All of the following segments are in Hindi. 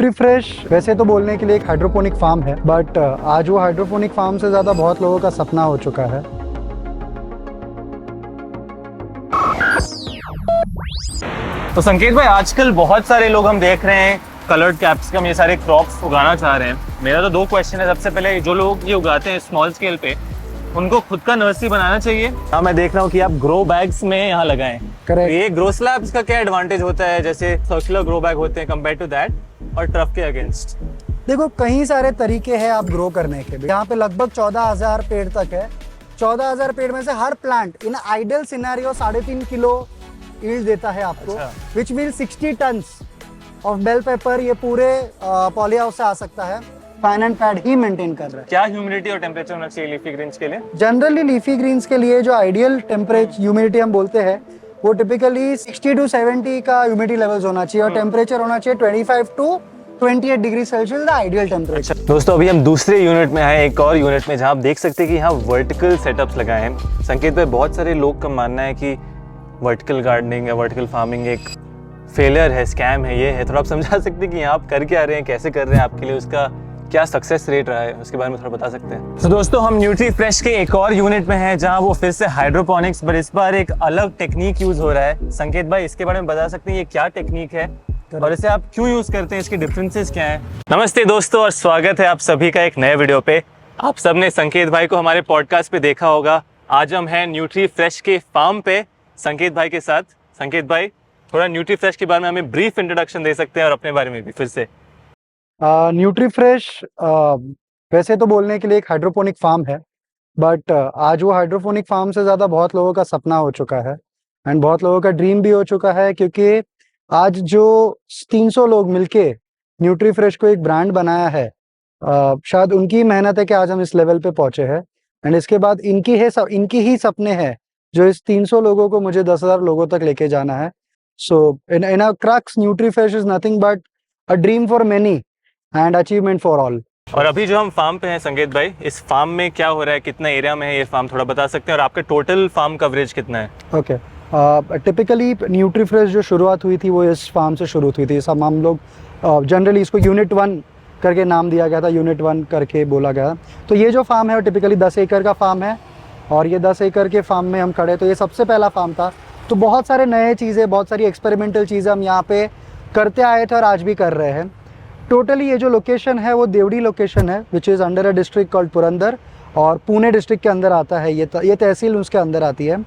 न्यूट्रीफ्रेश वैसे तो बोलने के लिए एक हाइड्रोपोनिक फार्म है, बट आज वो हाइड्रोपोनिक फार्म से ज़्यादा बहुत लोगों का सपना हो चुका है। तो संकेत भाई, आजकल बहुत सारे लोग हम देख रहे हैं कलर्ड कैप्सिकम, ये सारे क्रॉप्स उगाना चाह रहे हैं। मेरा तो दो क्वेश्चन है। सबसे पहले, जो लोग ये उगाते हैं स्मॉल स्केल पे, उनको खुद का नर्सरी बनाना चाहिए। हाँ, मैं देख रहा हूँ कि आप ग्रो बैग्स में यहाँ लगाएं। करेक्ट। ये ग्रो स्लैब्स का क्या एडवांटेज होता है, जैसे सर्कुलर ग्रो बैग होते हैं कंपेयर टू दैट, और ट्रफ के अगेंस्ट? देखो, कई सारे तरीके हैं आप ग्रो करने के। यहाँ पे लगभग 14,000 पेड़ तक है। 14,000 पेड़ में से हर plant in ideal scenario 3.5 kilo yield देता है आपको, which mean 60 tons of bell pepper. ये पूरे पॉली हाउस से आ सकता है। फैन एंड पैड ही मेंटेन कर रहा है। क्या ह्यूमिडिटी और टेम्परेचर होना चाहिए लीफी ग्रीन्स के लिए? जनरली लीफी ग्रीन्स के लिए जो आइडियल टेम्परेचर ह्यूमिडिटी हम बोलते हैं, वो टिपिकली 60 to 70 का ह्यूमिडिटी लेवल्स होना चाहिए, और टेम्परेचर होना चाहिए 25 to 28 degree Celsius, the ideal temperature. दोस्तों, अभी हम दूसरे यूनिट में हैं, एक और यूनिट में, जहां आप देख सकते हैं कि यहाँ वर्टिकल सेटअप्स लगाए हैं। संकेत भाई, बहुत सारे लोग का मानना है कि वर्टिकल गार्डनिंग या वर्टिकल फार्मिंग एक फेलियर है, स्कैम है, ये है। थोड़ा आप समझा सकते हैं कि यहाँ आप कर क्या रहे हैं, कैसे कर रहे हैं, आपके लिए उसका क्या सक्सेस रेट रहा है, उसके बारे में थोड़ा बता सकते हैं? तो दोस्तों, हम न्यूट्रीफ्रेश के एक और यूनिट में हैं, जहां वो फिर से हाइड्रोपोनिक्स, पर इस बार एक अलग टेक्निक यूज हो रहा है। संकेत भाई, इसके बारे में बता सकते हैं ये क्या टेक्निक है और इसे आप क्यों यूज करते हैं, इसके डिफरेंसेस क्या हैं? नमस्ते दोस्तों, और स्वागत है आप सभी का एक नए वीडियो पे। आप सबने संकेत भाई को हमारे पॉडकास्ट पे देखा होगा। आज हम हैं न्यूट्रीफ्रेश के फार्म पे संकेत भाई के साथ। संकेत भाई, थोड़ा न्यूट्रीफ्रेश के बारे में हमें ब्रीफ इंट्रोडक्शन दे सकते हैं, और अपने बारे में भी फिर से? न्यूट्रीफ्रेश वैसे तो बोलने के लिए एक हाइड्रोपोनिक फार्म है, बट आज वो हाइड्रोपोनिक फार्म से ज़्यादा बहुत लोगों का सपना हो चुका है, एंड बहुत लोगों का ड्रीम भी हो चुका है। क्योंकि आज जो 300 लोग मिलके न्यूट्रीफ्रेश को एक ब्रांड बनाया है, शायद उनकी मेहनत है कि आज हम इस लेवल पे पहुंचे हैं। एंड इसके बाद इनकी ही सपने हैं, जो इस 300 लोगों को मुझे 10,000 लोगों तक लेके जाना है। So in a crux, Nutrifresh is nothing but a dream for many and achievement for all. और अभी जो हम फार्म पे हैं संकेत भाई, इस फार्म में क्या हो रहा है, कितना एरिया में है ये फार्म, थोड़ा बता सकते हैं? और आपका टोटल फार्म कवरेज कितना है? ओके, टिपिकली न्यूट्रीफ्रेश जो शुरुआत हुई थी वो इस फार्म से शुरू हुई थी। सब हम लोग जनरली इसको यूनिट 1 करके नाम दिया गया था, यूनिट 1 करके बोला गया। तो ये जो फार्म है वो टिपिकली 10 एकड़ का फार्म है, और ये 10 एकड़ के फार्म में हम खड़े। तो ये सबसे पहला फार्म था। तो बहुत सारे नए चीज़ें, बहुत सारी एक्सपेरिमेंटल चीज़ें हम यहाँ पे करते आए थे और आज भी कर रहे हैं। टोटली ये जो लोकेशन है वो देवड़ी लोकेशन है, which is under a district called Purandar, और पुणे डिस्ट्रिक्ट के अंदर आता है। ये तहसील उसके अंदर आती है।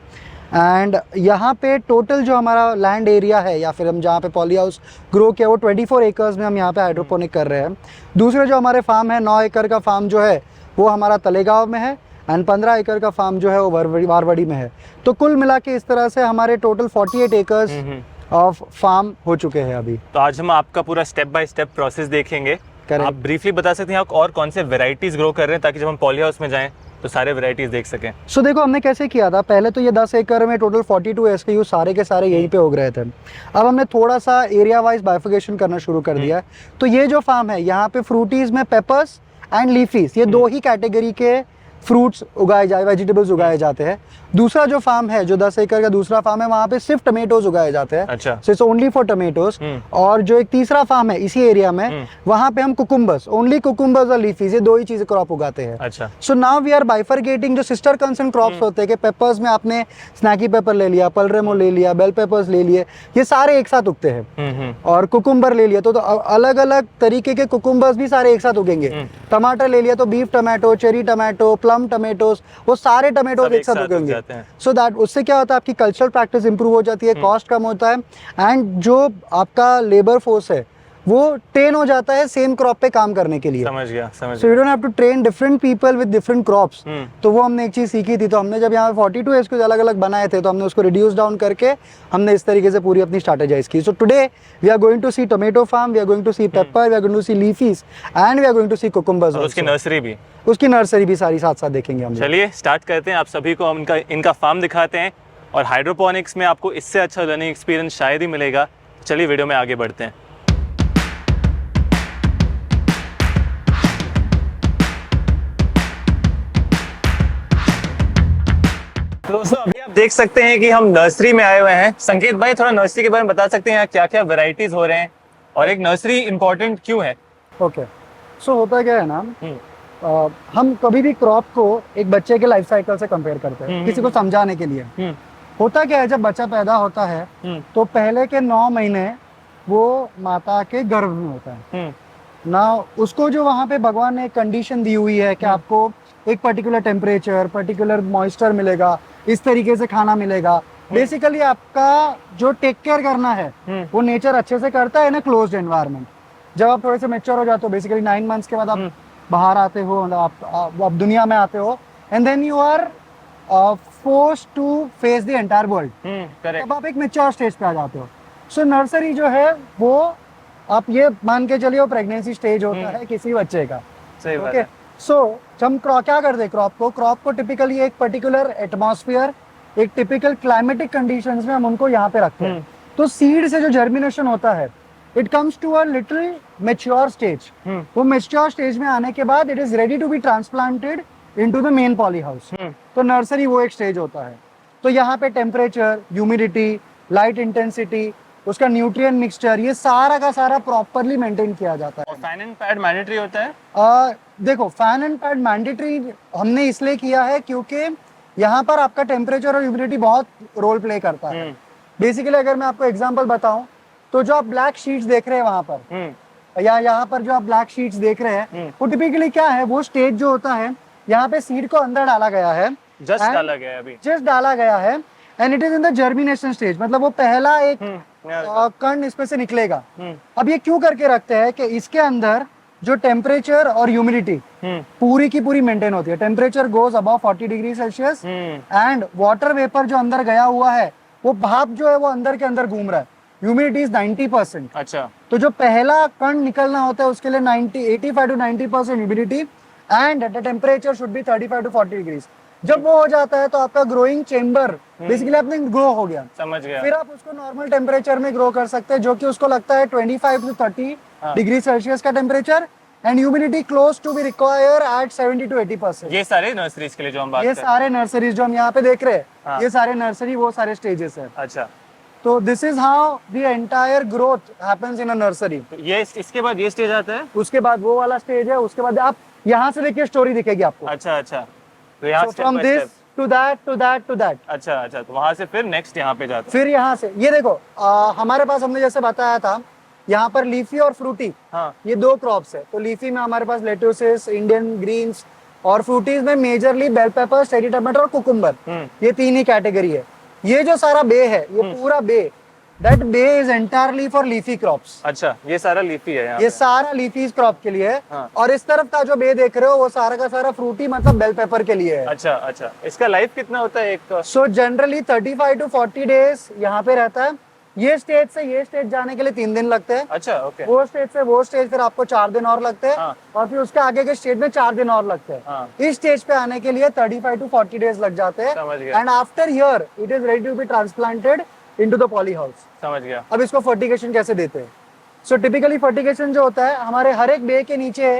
एंड यहाँ पे टोटल जो हमारा लैंड एरिया है, या फिर हम जहाँ पे पॉली हाउस ग्रो किया, वो 24 एकर्स में हम यहाँ पे हाइड्रोपोनिक कर रहे हैं। दूसरे जो हमारे फार्म है, 9 एकड़ का फार्म जो है वो हमारा तलेगांव में है, एंड 15 एकड़ का फार्म जो है वो वारवाड़ी में है। तो कुल मिला के इस तरह से हमारे टोटल 48 एकर्स ऑफ फार्म हो चुके हैं अभी। तो आज हम आपका पूरा स्टेप बाय स्टेप प्रोसेस देखेंगे। आप ब्रीफली बता सकते हैं आप और कौन से वेराइटीज ग्रो कर रहे हैं, ताकि जब हम पॉली हाउस में जाएं तो सारे वेराइटीज देख सकें? सो देखो, हमने कैसे किया था। पहले तो ये 10 एकड़ में टोटल 42 SKU सारे के सारे यहीं पे उग रहे थे। अब हमने थोड़ा सा एरिया वाइज बाइफिकेशन करना शुरू कर दिया है। तो ये जो फार्म है, यहाँ पे फ्रूटीज में पेपर्स एंड लीफीज, ये 2 ही कैटेगरी के फ्रूट्स उगाए जाए, वेजिटेबल्स उगाए जाते हैं। दूसरा जो फार्म है, जो 10 एकड़ का दूसरा फार्म है, वहाँ पे सिर्फ टमेटोज उगाए जाते हैं। अच्छा। So it's only for tomatoes. और जो एक तीसरा फार्म है इसी एरिया में, वहाँ पे हम कुकुम्बर्स, ओनली कुकुम्बर्स और लीफीज, ये 2 ही चीजें क्रॉप उगाते हैं। अच्छा। So now we are bifurcating. जो सिस्टर कंसर्न क्रॉप्स होते हैं कि पेपर्स में आपने स्नैकी पेपर ले लिया, पलरेमो ले लिया, बेल पेपर्स ले लिए, ये सारे एक साथ उगते हैं। और कुकुम्बर ले लिया तो अलग अलग तरीके के कुकुम्बर्स भी सारे एक साथ उगेंगे। टमाटर ले लिया तो beef tomato, cherry tomato, plum tomatoes, वो सारे टमेटो एक साथ उगेंगे। सो दैट उससे क्या होता है, आपकी कल्चरल प्रैक्टिस इंप्रूव हो जाती है, कॉस्ट कम होता है, एंड जो आपका लेबर फोर्स है वो ट्रेन हो जाता है सेम क्रॉप पे काम करने के लिए। समझ गया। So you don't have to train different people with different crops. तो वो हमने एक चीज सीखी थी। तो हमने जब यहाँ 42 SKUs अलग अलग बनाए थे, तो हमने उसको रिड्यूस डाउन करके हमने इस तरीके से पूरी अपनी स्ट्रैटेजाइज की। So today we are going to see tomato farm, we are going to see pepper, we are going to see leafies, and we are going to see cucumbers. उसकी नर्सरी भी, उसकी नर्सरी भी सारी साथ साथ देखेंगे हम। चलिए स्टार्ट करते हैं। आप सभी को हम इनका फार्म दिखाते हैं, और हाइड्रोपोनिक्स में आपको इससे अच्छा लर्निंग एक्सपीरियंस शायद ही मिलेगा। चलिए वीडियो में आगे बढ़ते हैं। दोस्तों, अभी आप देख सकते हैं कि हम नर्सरी में आए हुए हैं। संकेत भाई, थोड़ा नर्सरी के बारे में बता सकते हैं यहाँ क्या क्या वेराइटीज हो रहे हैं, और एक नर्सरी इंपॉर्टेंट क्यों है? ओके, सो होता क्या है ना, हम्म, हम कभी भी क्रॉप को एक बच्चे के लाइफ साइकिल से कंपेयर करते हैं किसी को समझाने के लिए। हम्म, होता क्या है, जब बच्चा पैदा होता है तो पहले के 9 महीने वो माता के गर्भ में होता है ना। उसको जो वहाँ पे भगवान ने कंडीशन दी हुई है कि आपको एक पर्टिकुलर टेम्परेचर, पर्टिकुलर मॉइस्चर मिलेगा, इस तरीके से खाना मिलेगा। बेसिकली आपका जो टेक केयर करना है वो नेचर अच्छे से करता है ना क्लोज्ड एनवायरनमेंट। जब आप थोड़े से मेच्योर हो जाते हो, बेसिकली 9 मंथ्स के बाद आप बाहर आते हो, आप दुनिया में आते हो, and then you are forced to face the entire world. Correct. तब आप एक मेच्योर स्टेज पे आ जाते हो। सो नर्सरी जो है वो आप ये मान के चलिए प्रेगनेंसी स्टेज होता है किसी बच्चे का। सही बात ओके, है। सो हम क्या करते हैं, क्रॉप को टिपिकली एक पर्टिकुलर एटमॉस्फेयर, एक टिपिकल क्लाइमेटिक कंडीशंस में हम उनको यहाँ पे रखते हैं। तो सीड से जो जर्मिनेशन होता है, it comes to a little mature stage. वो मेच्योर स्टेज में आने के बाद it is ready to be transplanted into the main poly house. तो नर्सरी वो एक स्टेज होता है। तो यहाँ पे टेम्परेचर, ह्यूमिडिटी, लाइट इंटेंसिटी, उसका न्यूट्रिएंट मिक्सचर, ये सारा का सारा प्रॉपरली मेंटेन किया जाता है। और फैन एंड पैड मैंडेटरी होता है? देखो, फैन एंड पैड मैंडेटरी हमने इसलिए किया है क्योंकि यहाँ पर आपका टेम्परेचर और ह्यूमिडिटी बहुत रोल प्ले करता है। बेसिकली अगर मैं आपको एग्जांपल बताऊं, तो जो आप ब्लैक शीट्स देख रहे हैं वहां पर, या यहाँ पर जो आप ब्लैक शीट्स देख रहे हैं, वो टिपिकली क्या है, वो स्टेज जो होता है, यहाँ पे सीड को अंदर डाला गया है, जस्ट डाला गया है अभी, जस्ट डाला गया है, and it is in the germination stage. मतलब वो पहला एक कण इसमें से निकलेगा। अब ये क्यों करके रखते हैं कि इसके अंदर जो टेम्परेचर और ह्यूमिडिटी पूरी की पूरी मेंटेन होती है। Temperature goes above 40 degree Celsius and water vapour जो अंदर गया हुआ है, वो भाप जो है वो अंदर के अंदर घूम रहा है। Humidity is 90%। अच्छा, तो जो पहला कण निकलना होता है उसके लिए 85 to 90% humidity and the temperature should be 35 to 40 degrees. जब वो हो जाता है तो आपका ग्रोइंग चेम्बर बेसिकली आपने ग्रो हो गया। समझ गया। फिर आप उसको नॉर्मल टेम्परेचर में ग्रो कर सकते हैं, जो कि उसको लगता है 25 to 30 डिग्री सेल्सियस का temperature, and humidity close to be require at 70 to 80%। ये सारे नर्सरीज के लिए जो हम बात ये कर रहे सारे नर्सरीज जो हम यहाँ पे देख रहे हैं, ये सारे नर्सरी वो सारे स्टेजेस है। हैं। अच्छा, तो this is how the entire growth happens in a nursery. तो ये इसके बाद ये स्टेज आता है? उसके बाद वो वाला स्टेज है, उसके बाद आप यहाँ से देखिए स्टोरी दिखेगी आपको। अच्छा अच्छा, तो यहाँ from this to that to that to that. अच्छा अच्छा, तो वहां से फिर नेक्स्ट यहाँ पे जाते फिर यहाँ से ये देखो, हमारे पास हमने जैसे बताया था, यहाँ पर लीफी और फ्रूटी, हाँ, ये दो क्रॉप्स है। तो लीफी में हमारे पास लेट्यूसेस, इंडियन ग्रीन्स, और फ्रूटीज में मेजरली बेल पेपर, स्टेडी टमाटर और कुकुम्बर, ये तीन ही कैटेगरी है। ये जो सारा बे है, ये पूरा bay, that bay is entirely for leafy crops. अच्छा, ये सारा लीफी है यहाँ ये पे। सारा लीफी क्रॉप के लिए है। हाँ। और इस तरफ का जो बे देख रहे हो वो सारा का सारा फ्रूटी मतलब बेल पेपर के लिए है। अच्छा अच्छा, इसका लाइफ कितना होता है एक? सो जनरली 35 to 40 डेज यहाँ पे रहता है। ये स्टेज से ये स्टेज जाने के लिए 3 दिन लगते हैं। अच्छा, ओके। वो स्टेज से वो स्टेज फिर आपको 4 दिन और लगते हैं। हाँ। और फिर उसके आगे के स्टेज में 4 दिन और लगते हैं। हाँ। इस स्टेज पे आने के लिए 35 to 40 डेज लग जाते हैं। समझ गया। And after here it is ready to be transplanted into the poly house. समझ गया। अब इसको फर्टिगेशन कैसे देते हैं? सो टिपिकली फर्टिगेशन जो होता है, हमारे हर एक बे के नीचे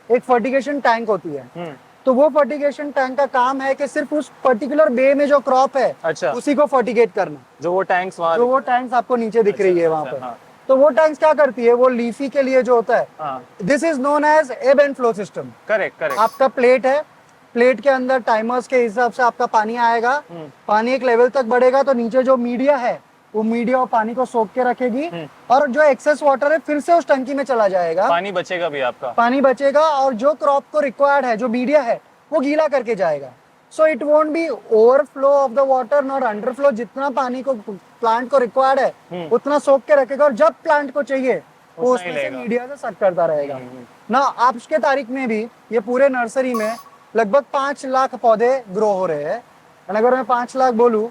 एक फर्टिगेशन टैंक होती है। तो वो फर्टिगेशन टैंक का काम है कि सिर्फ उस पर्टिकुलर बे में जो क्रॉप है, अच्छा, उसी को फर्टिगेट करना। जो वो टैंक्स वहाँ, जो वो टैंक्स आपको नीचे दिख रही है वहां अच्छा, पर, हाँ। तो वो टैंक्स क्या करती है, वो लीफी के लिए जो होता है, दिस इज नोन एज एब and flow system. Correct correct. आपका प्लेट है, प्लेट के अंदर टाइमर्स के हिसाब से आपका पानी आएगा। पानी एक लेवल तक बढ़ेगा तो नीचे जो मीडिया है, वो मीडिया और पानी को सोख के रखेगी, और जो एक्सेस वाटर है फिर से उस टंकी में चला जाएगा। पानी बचेगा भी आपका। पानी बचेगा, और जो क्रॉप को रिक्वायर्ड है, जो मीडिया है, वो गीला करके जाएगा। So it won't be overflow of the water, not underflow. जितना पानी को प्लांट को रिक्वायर्ड है उतना सोख के रखेगा, और जब प्लांट को चाहिए वो उसमें से मीडिया से सक करता रहेगा ना। आज के तारीख में भी ये पूरे नर्सरी में लगभग 5 लाख पौधे ग्रो हो रहे हैं। और अगर मैं 5 लाख बोलूं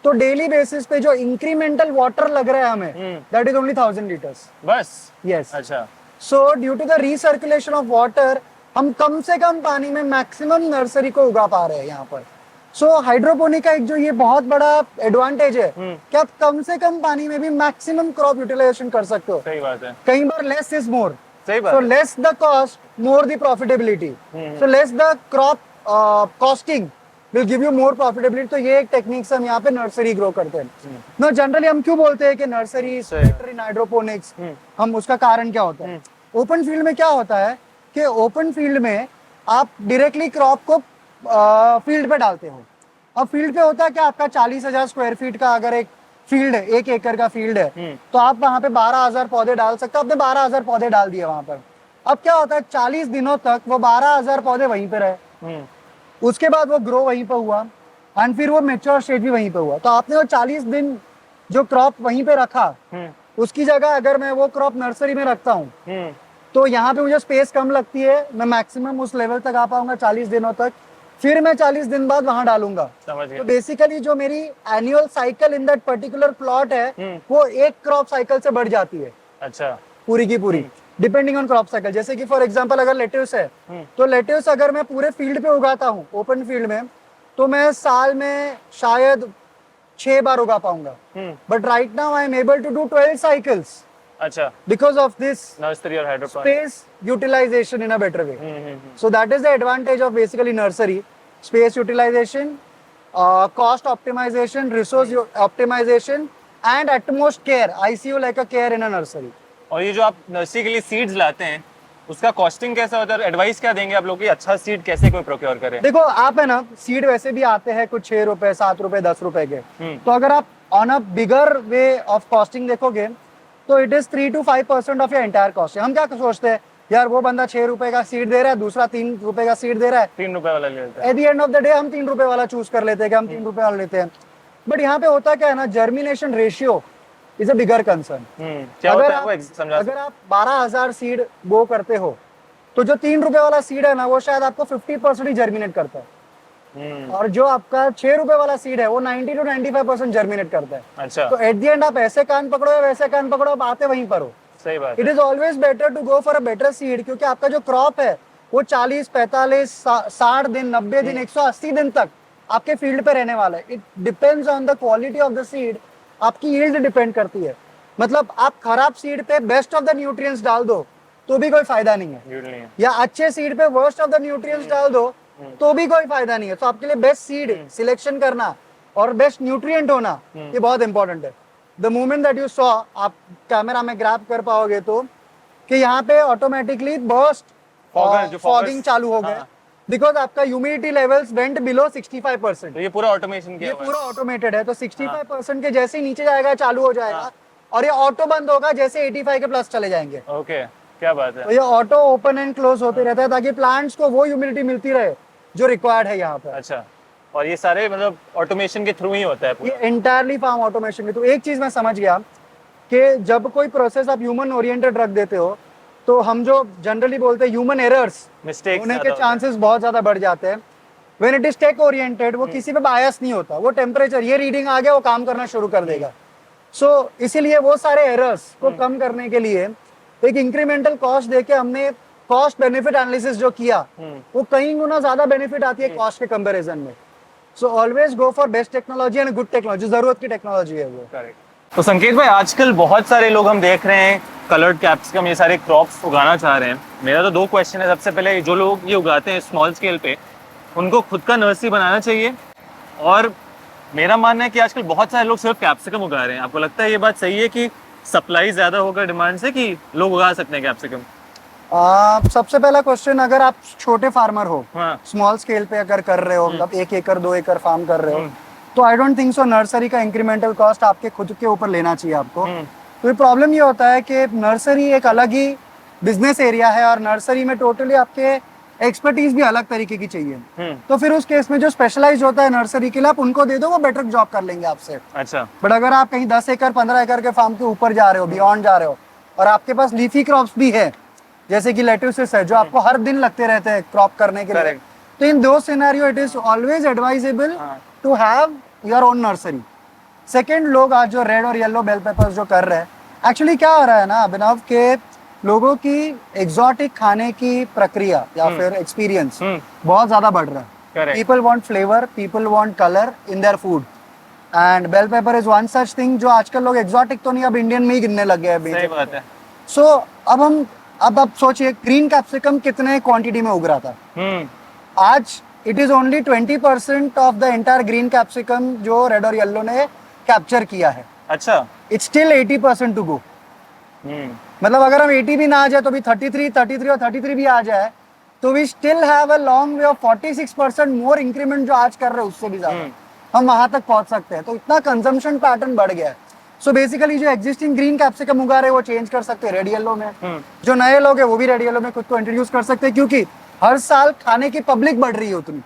तो डेली बेसिस पे जो इंक्रीमेंटल वाटर लग रहा है हमें, दैट इज ओनली 1000 लीटर्स बस। यस। अच्छा, so due to the recirculation of water हम कम से कम पानी में मैक्सिमम नर्सरी को उगा पा रहे हैं यहाँ पर। सो हाइड्रोपोनिक का एक जो ये बहुत बड़ा एडवांटेज है कि आप कम से कम पानी में भी मैक्सिमम क्रॉप यूटिलाइजेशन कर सकते हो। सही बात है। कई बार लेस इज मोर। सही बात So है। less the cost, more the profitability. So less the crop costing, will give you more profitability. तो ये एक टेक्निक से हम यहाँ पे नर्सरी ग्रो करते हैं। नो जनरली हम क्यों बोलते हैं कि नर्सरी बेटर इन हाइड्रोपोनिक्स, हम उसका कारण क्या होता है? ओपन फील्ड में क्या होता है कि ओपन फील्ड में आप डायरेक्टली क्रॉप को फील्ड पे डालते हो। अब फील्ड पे होता है कि आपका 40,000 स्क्वायर फीट का अगर एक फील्ड है, 1 एकड़ का फील्ड है, तो आप वहां पे 12,000 पौधे डाल सकते हो। आपने 12,000 पौधे डाल दिए वहां पर। अब क्या होता है, 40 दिनों तक वो 12,000 पौधे वहीं पे रहे, उसके बाद वो ग्रो वहीं पे हुआ एंड फिर वो मेच्योर स्टेज भी वहीं पे हुआ। तो आपने वो 40 दिन जो क्रॉप वहीं पे रखा, उसकी जगह अगर मैं वो क्रॉप नर्सरी में रखता हूँ तो यहाँ पे मुझे स्पेस कम लगती है, मैं मैक्सिमम उस लेवल तक आ पाऊंगा 40 दिनों तक, फिर मैं 40 दिन बाद वहां डालूंगा। तो बेसिकली जो मेरी annual cycle in that particular plot है वो एक क्रॉप साइकिल से बढ़ जाती है। अच्छा, पूरी की पूरी डिपेंडिंग ऑन क्रॉप साइकिल। जैसे कि फॉर एग्जांपल अगर लेट्यूस है तो लेट्यूस अगर मैं पूरे फील्ड पे उगाता हूँ ओपन फील्ड में, तो मैं साल में शायद 6 बार उगा पाऊंगा। But right now I am able to do 12 cycles. अच्छा, because of this नर्सरी और hydroponics space utilization in a better way. So that is the advantage of basically nursery: space utilization, cost optimization, resource optimization, and utmost care. I see you like a care in a nursery. और ये जो आप नर्सरी के लिए सीड्स लाते हैं उसका कॉस्टिंग कैसा होता है? एडवाइस क्या देंगे आप लोग कि अच्छा सीड कैसे कोई प्रोक्योर करे? देखो आप है ना, सीड वैसे भी आते हैं कुछ 6 रुपए, 7 रुपए, 10 रुपए के। तो अगर आप on a bigger way of costing देखोगे तो it is 3 to 5% of your entire cost. हम क्या सोचते हैं, यार वो बंदा 6 रुपए का सीड दे रहा है, दूसरा 3 रुपए का सीड दे रहा है, 3 रुपए वाला ले लेते हैं। Eight the end of the day हम 3 रुपए वाला चूज कर लेते हैं कि हम 3 रुपए वाला लेते हैं। बट यहाँ पे होता क्या है ना, germination ratio is a bigger concern. क्या होता है वो समझा? अगर आप 12,000 सीड बो करते हो तो जो 3 रुपए वाला सीड है ना वो शायद आपको 50% ही जर्मिनेट करता है, और जो आपका 6 रुपए वाला सीड है वो 90 to 95% जर्मिनेट करता है। अच्छा, तो एट द एंड आप ऐसे कान पकड़ो या वैसे कान पकड़ो, आप आते वहीं पर हो। सही बात it is always better to go for a better seed, क्योंकि आपका जो क्रॉप है वो 40, 45, 60 दिन, 90 दिन, 180 दिन तक आपके फील्ड पे रहने वाला है। It depends on the quality of the seed, आपकी यील्ड डिपेंड करती है। मतलब आप खराब सीड पे बेस्ट ऑफ द न्यूट्रिएंट्स डाल दो तो भी कोई फायदा नहीं है, या अच्छे सीड पे वर्स्ट ऑफ द न्यूट्रिएंट्स डाल दो तो भी कोई फायदा नहीं है। तो आपके लिए बेस्ट सीड सिलेक्शन करना और बेस्ट न्यूट्रिएंट होना ये बहुत इंपॉर्टेंट है। The moment that you saw, आप कैमरा में ग्रैब कर पाओगे तो, कि यहाँ पे ऑटोमेटिकली बर्स्ट फॉगिंग चालू हो गया, बिकॉज आपका ह्यूमिडिटी लेवल्स वेंट बिलो 65%। तो ये पूरा ऑटोमेशन किया ये हुआ है। पूरा ऑटोमेटेड है, तो 65% के जैसे ही नीचे जाएगा चालू हो जाएगा, और ये ऑटो बंद होगा जैसे 85 के प्लस चले जाएंगे। ओके, क्या बात है। तो ये ऑटो ओपन एंड क्लोज होते रहता है ताकि प्लांट्स को वो ह्यूमिडिटी मिलती रहे जो रिक्वायर्ड है यहाँ पर। अच्छा, और ये सारे मतलब ऑटोमेशन के थ्रू ही होता है पूरा? ये एंटायरली फार्म ऑटोमेशन के। तो एक चीज मैं समझ गया कि जब कोई प्रोसेस आप ह्यूमन ओरिएंटेड रख देते हो तो हम जो जनरली बोलते हैं ह्यूमन एरर्स मिस्टेक्स होने के चांसेस बहुत ज्यादा बढ़ जाते हैं। When it is tech oriented वो किसी पे बायस नहीं होता, वो टेम्परेचर ये रीडिंग आ गया वो काम करना शुरू कर देगा। सो इसीलिए वो सारे एरर्स को कम करने के लिए एक इंक्रीमेंटल कॉस्ट देके हमने कॉस्ट बेनिफिट एनालिसिस जो किया वो कई गुना ज्यादा बेनिफिट आती है कॉस्ट के कंपैरिजन में। So always go for best technology and good technology, जरूरत की टेक्नोलॉजी है वो। करेक्ट। तो संकेत भाई, आजकल बहुत सारे लोग हम देख रहे हैं कलर्ड कैप्सिकम, ये सारे क्रॉप्स उगाना चाह रहे हैं। मेरा तो 2 क्वेश्चन है। सबसे पहले, जो लोग ये उगाते हैं स्मॉल स्केल पे, उनको खुद का नर्सरी बनाना चाहिए, और मेरा मानना है कि आजकल बहुत सारे लोग सिर्फ कैप्सिकम उगा रहे हैं। आपको लगता है ये बात सही है कि सप्लाई ज्यादा होगा डिमांड से, कि लोग उगा सकते हैं कैप्सिकम? सबसे पहला क्वेश्चन, अगर आप छोटे फार्मर हो, हाँ। स्मॉल स्केल पे अगर कर रहे हो, मतलब 1 एकड़ 2 एकड़ फार्म कर रहे हो, तो I don't think so nursery का इंक्रीमेंटल कॉस्ट आपके खुद के ऊपर लेना चाहिए आपको। तो ये प्रॉब्लम ये होता है कि नर्सरी एक अलग ही बिजनेस एरिया है, और नर्सरी में टोटली आपके एक्सपर्टीज भी अलग तरीके की चाहिए। तो फिर उस केस में जो स्पेशलाइज होता है नर्सरी के लिए, आप उनको दे दो, वो बेटर जॉब कर लेंगे आपसे। अच्छा। बट अगर आप कहीं 10 एकड़ 15 एकड़ के फार्म के ऊपर जा रहे हो, बियॉन्ड जा रहे हो, और आपके पास लीफी क्रॉप्स भी है जैसे कि लेट्यूसेस है जो आपको हर दिन लगते रहते हैं क्रॉप करने के लिए, तो इन दो scenario it is always advisable to have your own nursery. Second, लोग आज जो रेड और येलो बेल पेपर्स जो कर रहे हैं, एक्चुअली क्या हो रहा है ना अभिनव, के लोगों की एग्जॉटिक खाने की प्रक्रिया या फिर एक्सपीरियंस बहुत ज्यादा बढ़ रहा है। People want flavour, people want colour in their food, and bell pepper is one such thing जो आजकल लोग एग्जॉटिक तो नहीं, अब इंडियन में ही गिनने लग गए हैं। सही बात है। सो अब सोचिए ग्रीन कैप्सिकम कितने क्वांटिटी में उग रहा था, आज it is only 20% of the entire green capsicum जो रेड और येलो ने कैप्चर किया है. अच्छा. It's still 80% to go. मतलब अगर हम 80 भी ना आ जाए तो भी 33 और 33 भी आ जाए तो we still have a long way of 46% more increment जो आज कर रहे हैं उससे भी ज्यादा हम वहां तक पहुंच सकते हैं. तो इतना कंजम्पशन पैटर्न बढ़ गया है. सो बेसिकली जो एग्जिस्टिंग ग्रीन कैप्सिकम उगा रहे हैं वो चेंज कर सकते हैं रेड येलो में. जो नए लोग हैं वो भी रेड येलो में खुद को इंट्रोड्यूस कर सकते हैं क्योंकि हर साल खाने की पब्लिक बढ़ रही है उतनी.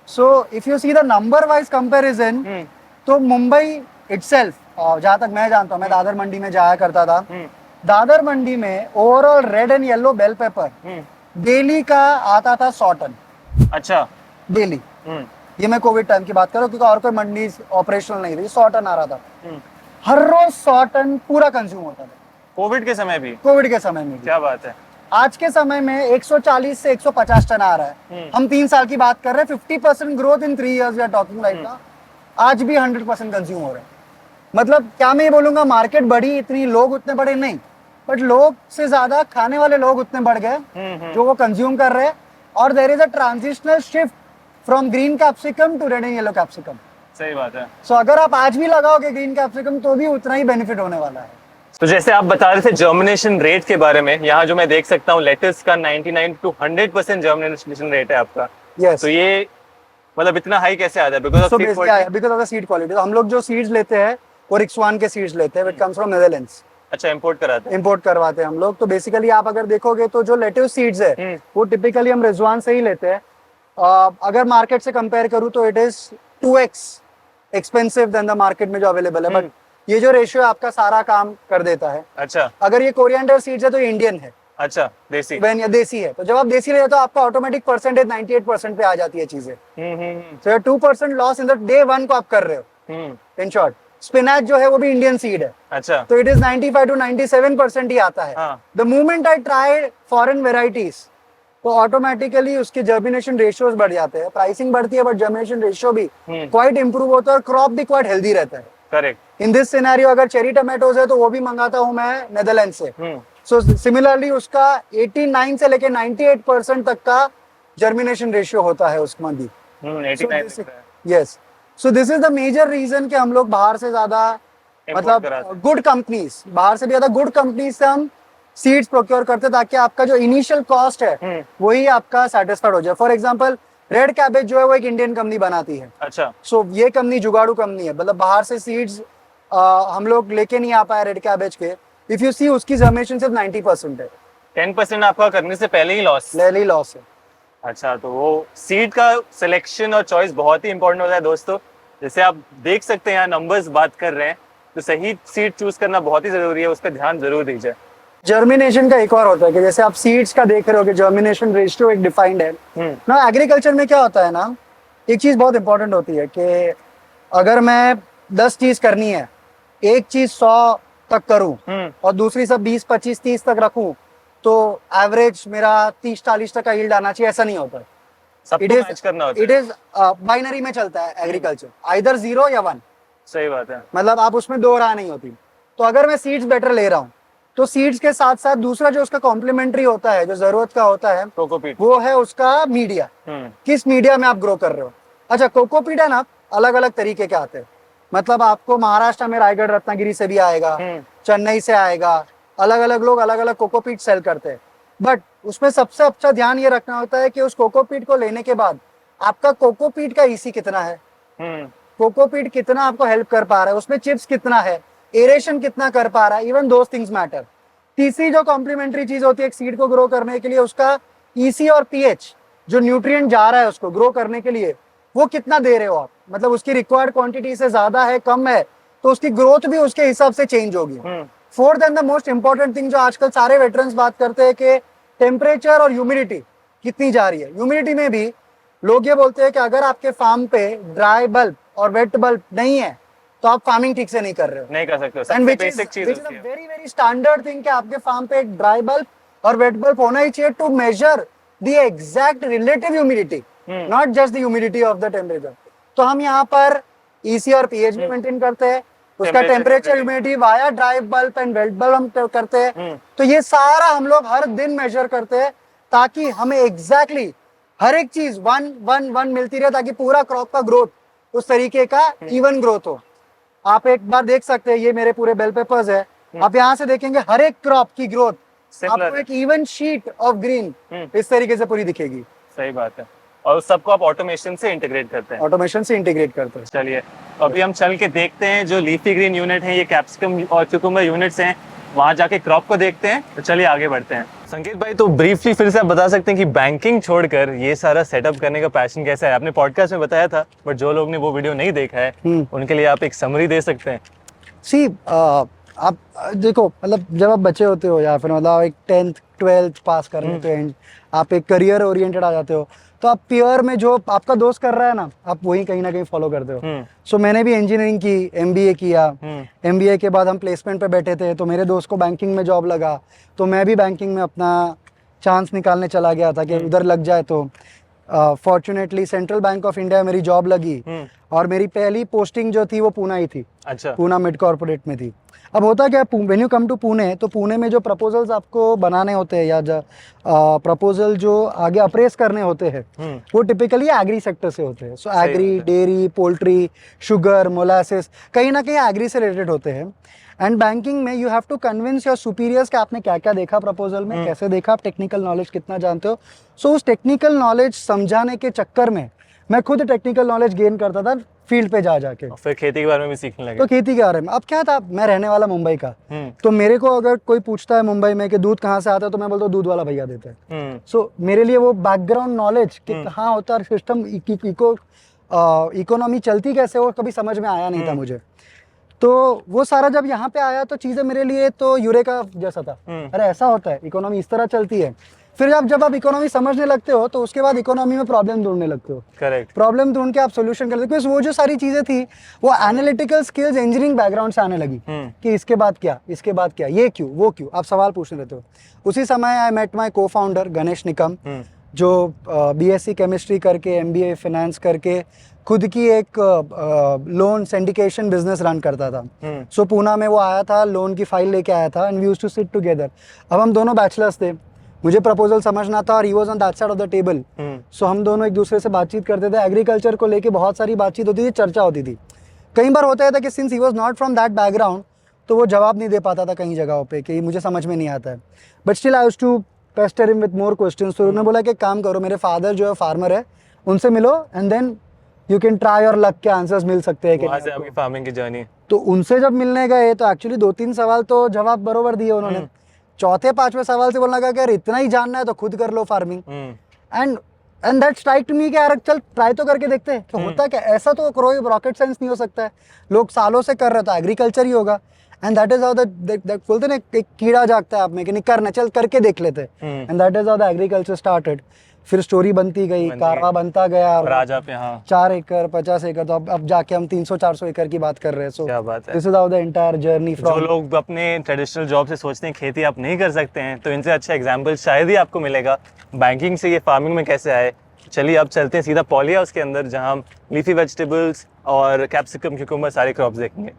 So if you see the number wise comparison तो मुंबई इटसेल्फ, जहां तक मैं जानता हूँ, मैं दादर मंडी में जाया करता था. दादर मंडी में overall red and yellow bell pepper daily का आता था 100 टन. अच्छा. डेली. ये मैं कोविड टाइम की बात कर रहा हूँ क्योंकि और कोई मंडी ऑपरेशनल नहीं थी. 100 टन आ रहा था. हर रोज 100 टन पूरा कंज्यूम होता था. कोविड के समय भी? कोविड के समय में भी. क्या बात है. आज के समय में 140 से 150 टन आ रहा है. हम 3 साल की बात कर रहे हैं. 50% growth in 3 years we are talking right now. आज भी 100% कंज्यूम हो रहा है. मतलब क्या मैं ये बोलूंगा मार्केट बढ़ी इतनी, लोग उतने बड़े नहीं, बट लोग से ज्यादा खाने वाले लोग उतने बढ़ गए जो वो कंज्यूम कर रहे हैं. और there is a transitional shift from green capsicum to red and yellow capsicum. सही बात है. सो अगर आप आज भी लगाओगे ग्रीन कैप्सिकम तो भी उतना ही बेनिफिट होने वाला है. तो जैसे आप बता रहे थे जर्मिनेशन रेट के बारे में, यहाँ जो मैं देख सकता हूँ लेटस का 99 to 100% जर्मिनेशन रेट है आपका. यस. तो ये मतलब इतना हाई कैसे आता है? Because of the seed quality. हम लोग जो सीड्स लेते हैं वो रिक्सवान के सीड्स लेते हैं, व्हिच कम्स फ्रॉम नेदरलैंड्स. अच्छा. इंपोर्ट करवाते हैं हम लोग. तो बेसिकली आप अगर देखोगे तो जो लेटेस्ट सीड्स है वो टिपिकली हम रिजवान से ही लेते हैं. अगर मार्केट से कंपेयर करूँ तो it is 2x expensive than the market में जो अवेलेबल है. बट ये जो रेशियो आपका सारा काम कर देता है. अच्छा. अगर ये कोरिएंडर सीड्स है तो इंडियन है. अच्छा. देसी. या देसी है. तो जब आप देसी लेते हो तो आपका ऑटोमेटिक परसेंटेज 98% पे आ जाती है चीजें. तो 2% लॉस इन द डे 1 को आप कर रहे हो. इन शॉर्ट स्पिनच जो है वो भी इंडियन सीड है. अच्छा. तो इट इज 95 to 97% ही आता है. The moment I tried foreign varieties तो ऑटोमेटिकली उसके जर्मिनेशन रेशियोज बढ़ जाते हैं. प्राइसिंग बढ़ती है बट जर्मिनेशन रेशियो भी क्वाइट इंप्रूव होता है और क्रॉप भी क्वाइट हेल्दी रहता है. करेक्ट. इन दिस सिनेरियो अगर चेरी टमाटोज है तो वो भी मंगाता हूँ मैं नेदरलैंड से. सो सिमिलरली उसका 89 से लेके 98% तक का जर्मिनेशन रेशियो होता है उसमें भी. 89. Yes. So this is the major reason कि हम लोग बाहर से ज्यादा मतलब गुड कंपनीज, बाहर से भी ज्यादा गुड कंपनीज से हम सीड्स प्रोक्योर करते ताकि आपका जो इनिशियल कॉस्ट है वही आपका सेटिस्फाइड हो जाए. फॉर एग्जांपल रेड कैबेज जो है वो एक इंडियन कंपनी बनाती है. अच्छा. सो ये कंपनी जुगाड़ू कंपनी है. मतलब बाहर से सीड्स हम लोग लेके नहीं आ पाए रेड कैबेज के. इफ यू सी उसकी जर्मिनेशन सिर्फ 90% है. 10% आपका करने से पहले ही लॉस है. अच्छा. तो वो सीड का सिलेक्शन और चॉइस बहुत ही इंपॉर्टेंट होता है दोस्तों. जैसे आप देख सकते हैं यहाँ नंबर्स बात कर रहे हैं तो सही सीड चूज करना बहुत ही जरूरी है. उसका ध्यान जरूर दीजिए. जर्मिनेशन का एक और होता है कि जैसे आप सीड्स का देख रहे हो कि जर्मिनेशन रेशियो एक डिफाइंड है ना. एग्रीकल्चर में क्या होता है ना, एक चीज बहुत इंपॉर्टेंट होती है कि अगर मैं 10 चीज करनी है, एक चीज 100 तक करूं और दूसरी सब 20, 25, 30 तक रखूं तो एवरेज मेरा 30-40 तक का यील्ड आना चाहिए. ऐसा नहीं होता. सबको मैच करना होता है. इट इज बाइनरी में चलता है एग्रीकल्चर. आइदर 0 या 1. सही बात है. मतलब आप उसमें दो राह नहीं होती. तो अगर मैं सीड्स बेटर ले रहा हूँ तो सीड्स के साथ साथ दूसरा जो उसका कॉम्प्लीमेंट्री होता है, जो जरूरत का होता है, कोकोपीट, वो है उसका मीडिया. किस मीडिया में आप ग्रो कर रहे हो. अच्छा, कोकोपीट है ना, अलग अलग तरीके के आते हैं. मतलब आपको महाराष्ट्र में रायगढ़ रत्नागिरी से भी आएगा, चेन्नई से आएगा. अलग अलग लोग अलग अलग कोकोपीट सेल करते हैं. बट उसमें सबसे अच्छा ध्यान ये रखना होता है कि उस कोकोपीट को लेने के बाद आपका कोकोपीट का ईसी कितना है, कोकोपीट कितना आपको हेल्प कर पा रहा है, उसमें चिप्स कितना है, एरेशन कितना कर पा रहा है. Even those things matter. तीसरी जो कॉम्प्लीमेंट्री चीज होती है एक सीड को ग्रो करने के लिए, उसका ईसी और पीएच, जो न्यूट्रिएंट जा रहा है उसको ग्रो करने के लिए, वो कितना दे रहे हो आप. मतलब उसकी रिक्वायर्ड क्वांटिटी से ज्यादा है, कम है, तो उसकी ग्रोथ भी उसके हिसाब से चेंज होगी. Fourth and the most important thing जो आजकल सारे वेटरन्स बात करते हैं कि टेम्परेचर और ह्यूमिडिटी कितनी जा रही है. ह्यूमिडिटी में भी लोग ये बोलते हैं कि अगर आपके फार्म पे ड्राई बल्ब और वेट बल्ब नहीं है तो आप फार्मिंग ठीक से नहीं कर रहे हो, नहीं कर सकते हो. सबसे बेसिक चीज होती है. वेरी वेरी स्टैंडर्ड थिंग कि आपके फार्म पे एक ड्राई बल्ब और वेट बल्ब होना ही चाहिए to measure the exact relative humidity, not just the humidity of the temperature. तो हम यहाँ पर ईसी और पीएच भी मेंटेन करते हैं, उसका temperature humidity via dry bulb and wet bulb हम करते हैं. तो ये सारा हम लोग हर दिन मेजर करते हैं ताकि हमें एग्जैक्टली हर एक चीज वन वन वन मिलती रहे ताकि पूरा क्रॉप का ग्रोथ उस तरीके का इवन ग्रोथ हो। आप एक बार देख सकते हैं, ये मेरे पूरे बेल पेपर्स है, आप यहाँ से देखेंगे हर एक क्रॉप की ग्रोथ आपको एक इवन शीट ऑफ ग्रीन इस तरीके से पूरी दिखेगी। सही बात है। और उस सबको आप ऑटोमेशन से इंटीग्रेट करते हैं। ऑटोमेशन से इंटीग्रेट करते हैं। चलिए अभी हम चल के देखते हैं जो लीफी ग्रीन यूनिट है, ये कैप्सिकम और क्यूकम्बर यूनिट्स हैं, वहां जाके क्रॉप को देखते हैं। तो चलिए आगे बढ़ते हैं। संकेत भाई, तो ब्रीफली फिर से आप बता सकते हैं कि बैंकिंग छोड़कर ये सारा सेटअप करने का पैशन कैसा है? आपने पॉडकास्ट में बताया था, बट जो लोग ने वो वीडियो नहीं देखा है उनके लिए आप एक समरी दे सकते हैं? सी आप देखो, मतलब जब आप बच्चे होते हो या फिर मतलब एक 10th 12th पास कर लेते हो, आप एक करियर ओरिएंटेड आ जाते हो, तो आप पीयर में जो आपका दोस्त कर रहा है ना, आप वही कहीं ना कहीं फॉलो करते हो। सो मैंने भी इंजीनियरिंग की, एमबीए किया। एमबीए के बाद हम प्लेसमेंट पे बैठे थे, तो मेरे दोस्त को बैंकिंग में जॉब लगा, तो मैं भी बैंकिंग में अपना चांस निकालने चला गया था कि उधर लग जाए। तो fortunately central bank of India मेरी जॉब लगी और मेरी पहली पोस्टिंग जो थी वो पूना ही थी। अच्छा। पूना मिड कॉर्पोरेट में थी। अब होता क्या, when you come to Pune, तो पुणे में जो प्रपोजल्स आपको बनाने होते हैं या प्रपोजल जो आगे अप्रेस करने होते हैं वो टिपिकली एग्री सेक्टर से होते हैं। So agri, dairy, poultry, sugar, molasses, कहीं ना कहीं एग्री से रिलेटेड होते हैं। एंड बैंकिंग में you have to convince your superiors कि आपने क्या क्या देखा प्रपोजल में, कैसे देखा, आप टेक्निकल नॉलेज कितना जानते हो। सो उस टेक्निकल नॉलेज समझाने के चक्कर में मैं खुद टेक्निकल नॉलेज गेन करता था फील्ड पे जा जाके। फिर खेती के बारे में भी सीखने लगे? तो खेती के बारे में अब क्या था, मैं रहने वाला मुंबई का, तो मेरे को अगर कोई पूछता है मुंबई में कि दूध कहाँ से आता है, तो मैं बोलता हूँ दूध वाला भैया देता है। सो मेरे लिए वो बैकग्राउंड नॉलेज कि कहाँ होता है सिस्टम, इकोनॉमी चलती कैसे, वो कभी समझ में आया नहीं था मुझे। तो वो सारा जब यहाँ पे आया तो चीजें मेरे लिए तो यूरेका जैसा था। अरे ऐसा होता है, इकोनॉमी इस तरह चलती है। फिर जब आप इकोनॉमी समझने लगते हो तो उसके बाद इकोनॉमी में प्रॉब्लम ढूंढने लगते हो। करेक्ट। प्रॉब्लम ढूंढ के आप सोल्यूशन करते हो, बिकॉज वो जो सारी चीजें थी वो एनालिटिकल स्किल्स इंजीनियरिंग बैकग्राउंड से आने लगी कि इसके बाद क्या, इसके बाद क्या, ये क्यों, वो क्यों, आप सवाल पूछने रहते हो। उसी समय आई मेट माई को फाउंडर गणेश निकम, जो बीएससी केमिस्ट्री करके एमबीए फाइनेंस करके खुद की एक लोन सिंडिकेशन बिजनेस रन करता था। सो पूना में वो आया था, लोन की फाइल लेके आया था, and we used to sit together. अब हम दोनों बैचलर्स थे, मुझे प्रपोजल समझना था और he was on that side of the table. So हम दोनों एक दूसरे से बातचीत करते थे। एग्रीकल्चर को लेके बहुत सारी बातचीत होती थी, चर्चा होती थी। कई बार होता था कि since he was not from that background, तो वो जवाब नहीं दे पाता था कई जगहों पे कि मुझे समझ में नहीं आता है। But still I used to pester him with more questions. तो उन्होंने बोला कि काम करो, मेरे फादर जो है फार्मर है, उनसे मिलो and then you can try your luck के आंसर्स मिल सकते हैं कि वहाँ से आपकी फार्मिंग की जर्नी। तो उनसे जब मिलने गए तो एक्चुअली 2-3 सवाल तो जवाब बरोबर दिए उन्होंने। चौथे 5वें सवाल से बोलना लगा कि यार इतना ही जानना है तो खुद कर लो farming. And that strike to me कि यार चल ट्राई तो करके देखते हैं कि होता क्या। ऐसा तो कोई रॉकेट साइंस नहीं हो सकता है, लोग सालों से कर रहे, तो एग्रीकल्चर ही होगा। And that is how that बोलते ना एक कीड़ा जागता है आप में कि नहीं करना, चल करके देख लेते। And that is how the agriculture started. फिर स्टोरी बनती गई, कारवा बनता गया। आज आप यहाँ 4 एकड़ 50 एकड़, तो अब जाके हम 300-400 एकड़ की बात कर रहे हैं। सो क्या बात है। This is how the entire journey from. जो लोग अपने ट्रेडिशनल जॉब से सोचते हैं खेती आप नहीं कर सकते हैं, तो इनसे अच्छा एग्जांपल शायद ही आपको मिलेगा बैंकिंग से ये फार्मिंग में कैसे आए। चलिए अब चलते हैं सीधा पॉली हाउस के अंदर, जहाँ हम लीफी वेजिटेबल्स और कैप्सिकम, क्यूकम्बर सारे क्रॉप्स देखेंगे।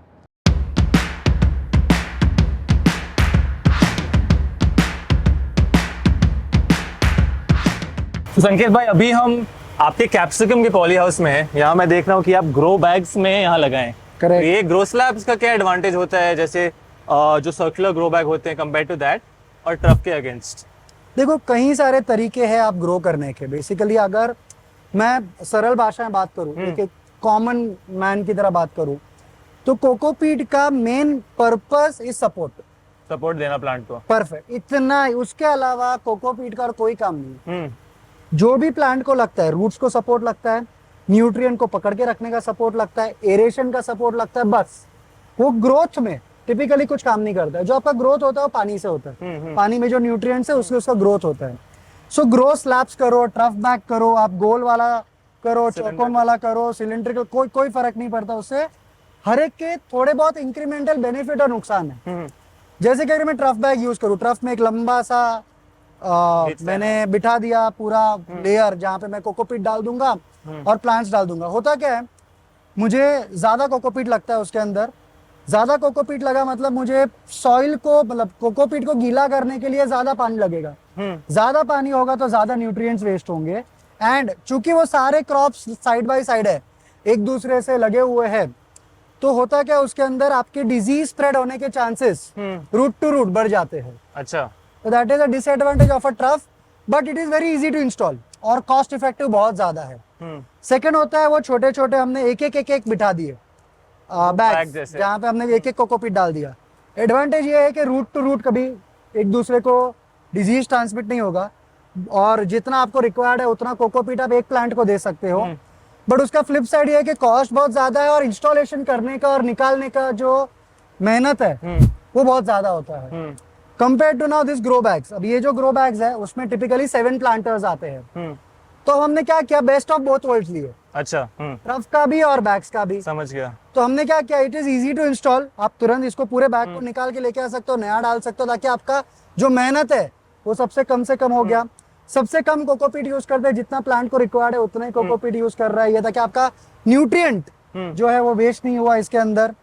तो संकेत भाई, अभी हम आपके कैप्सिकम के पॉली हाउस में हैं। यहाँ मैं देख रहा हूँ कि आप ग्रो बैग्स में यहाँ लगाएं। Correct. तो ये ग्रो स्लैब्स का क्या एडवांटेज होता है, जैसे जो सर्कुलर ग्रो बैग होते हैं कंपेयर टू दैट, और ट्रफ के अगेंस्ट? देखो कई सारे तरीके हैं आप ग्रो करने के। बेसिकली अगर मैं सरल भाषा में बात करूँ, एक कॉमन मैन की तरह बात करूँ, तो कोकोपीट का मेन पर्पस इज सपोर्ट देना प्लांट को। परफेक्ट, इतना ही। उसके अलावा कोकोपीट का और कोई काम नहीं। जो भी प्लांट को लगता है, रूट्स को सपोर्ट लगता है, न्यूट्रिएंट को पकड़ के रखने का सपोर्ट लगता है, एरेशन का सपोर्ट लगता है, बस। वो ग्रोथ में टिपिकली कुछ काम नहीं करता है। जो आपका ग्रोथ होता है वो पानी से होता है। पानी में जो न्यूट्रिएंट्स है उससे उसका ग्रोथ होता है। सो ग्रो स्लैब्स करो, ट्रफ बैग करो, आप गोल वाला करो, चौकोन वाला करो, सिलेंड्रिकल, कोई फर्क नहीं पड़ता। उससे हर एक के थोड़े बहुत इंक्रीमेंटल बेनिफिट और नुकसान है। जैसे कि अगर मैं ट्रफ बैग यूज करूँ, ट्रफ में एक लंबा सा मैंने बिठा दिया पूरा लेयर, जहाँ पे मैं कोकोपीट डाल दूंगा और प्लांट्स डाल दूंगा। होता क्या है, मुझे ज्यादा कोकोपीट लगता है उसके अंदर। ज्यादा कोकोपीट लगा मतलब मुझे सॉइल को, मतलब कोकोपीट को गीला करने के लिए ज्यादा पानी लगेगा। ज्यादा पानी होगा तो ज्यादा न्यूट्रिएंट्स वेस्ट होंगे, एंड चूंकि वो सारे क्रॉप्स साइड बाय साइड है, एक दूसरे से लगे हुए हैं, तो होता क्या उसके अंदर आपके डिजीज स्प्रेड होने के चांसेस रूट टू रूट बढ़ जाते हैं। अच्छा। तो that is a disadvantage of a trough, but it is very easy to install और कॉस्ट इफेक्टिव बहुत ज्यादा है। सेकंड होता है वो छोटे छोटे हमने एक एक बिठा दिए बैग, जैसे। जहाँ पे हमने एक कोकोपीट डाल दिया। एडवांटेज ये है कि रूट टू रूट कभी एक दूसरे को डिजीज ट्रांसमिट नहीं होगा, और जितना आपको रिक्वायर्ड है उतना कोकोपीट आप एक प्लांट को दे सकते हो। बट उसका फ्लिप साइड ये है कि कॉस्ट बहुत ज्यादा है, और इंस्टॉलेशन करने का और निकालने का जो मेहनत है वो बहुत ज्यादा होता है compare to now this grow bags. अब ये जो ग्रो बैग्स है उसमें टिपिकली 7 प्लांटर्स आते हैं। तो हमने क्या किया, बेस्ट ऑफ बोथ वर्ल्ड्स लिए, अच्छा। ट्रफ का भी और बैग्स का भी। समझ गया। तो हमने क्या किया, it is easy to install, आप तुरंत इसको पूरे बैग को निकाल के लेके आ सकते हो, नया डाल सकते हो, ताकि आपका जो मेहनत है वो सबसे कम से कम हो गया। सबसे कम कोकोपीट यूज करते हैं, जितना प्लांट को रिक्वायर्ड है उतना ही कोकोपीट यूज कर रहा है ये, ताकि आपका न्यूट्रिएंट जो है वो वेस्ट नहीं हुआ इसके अंदर।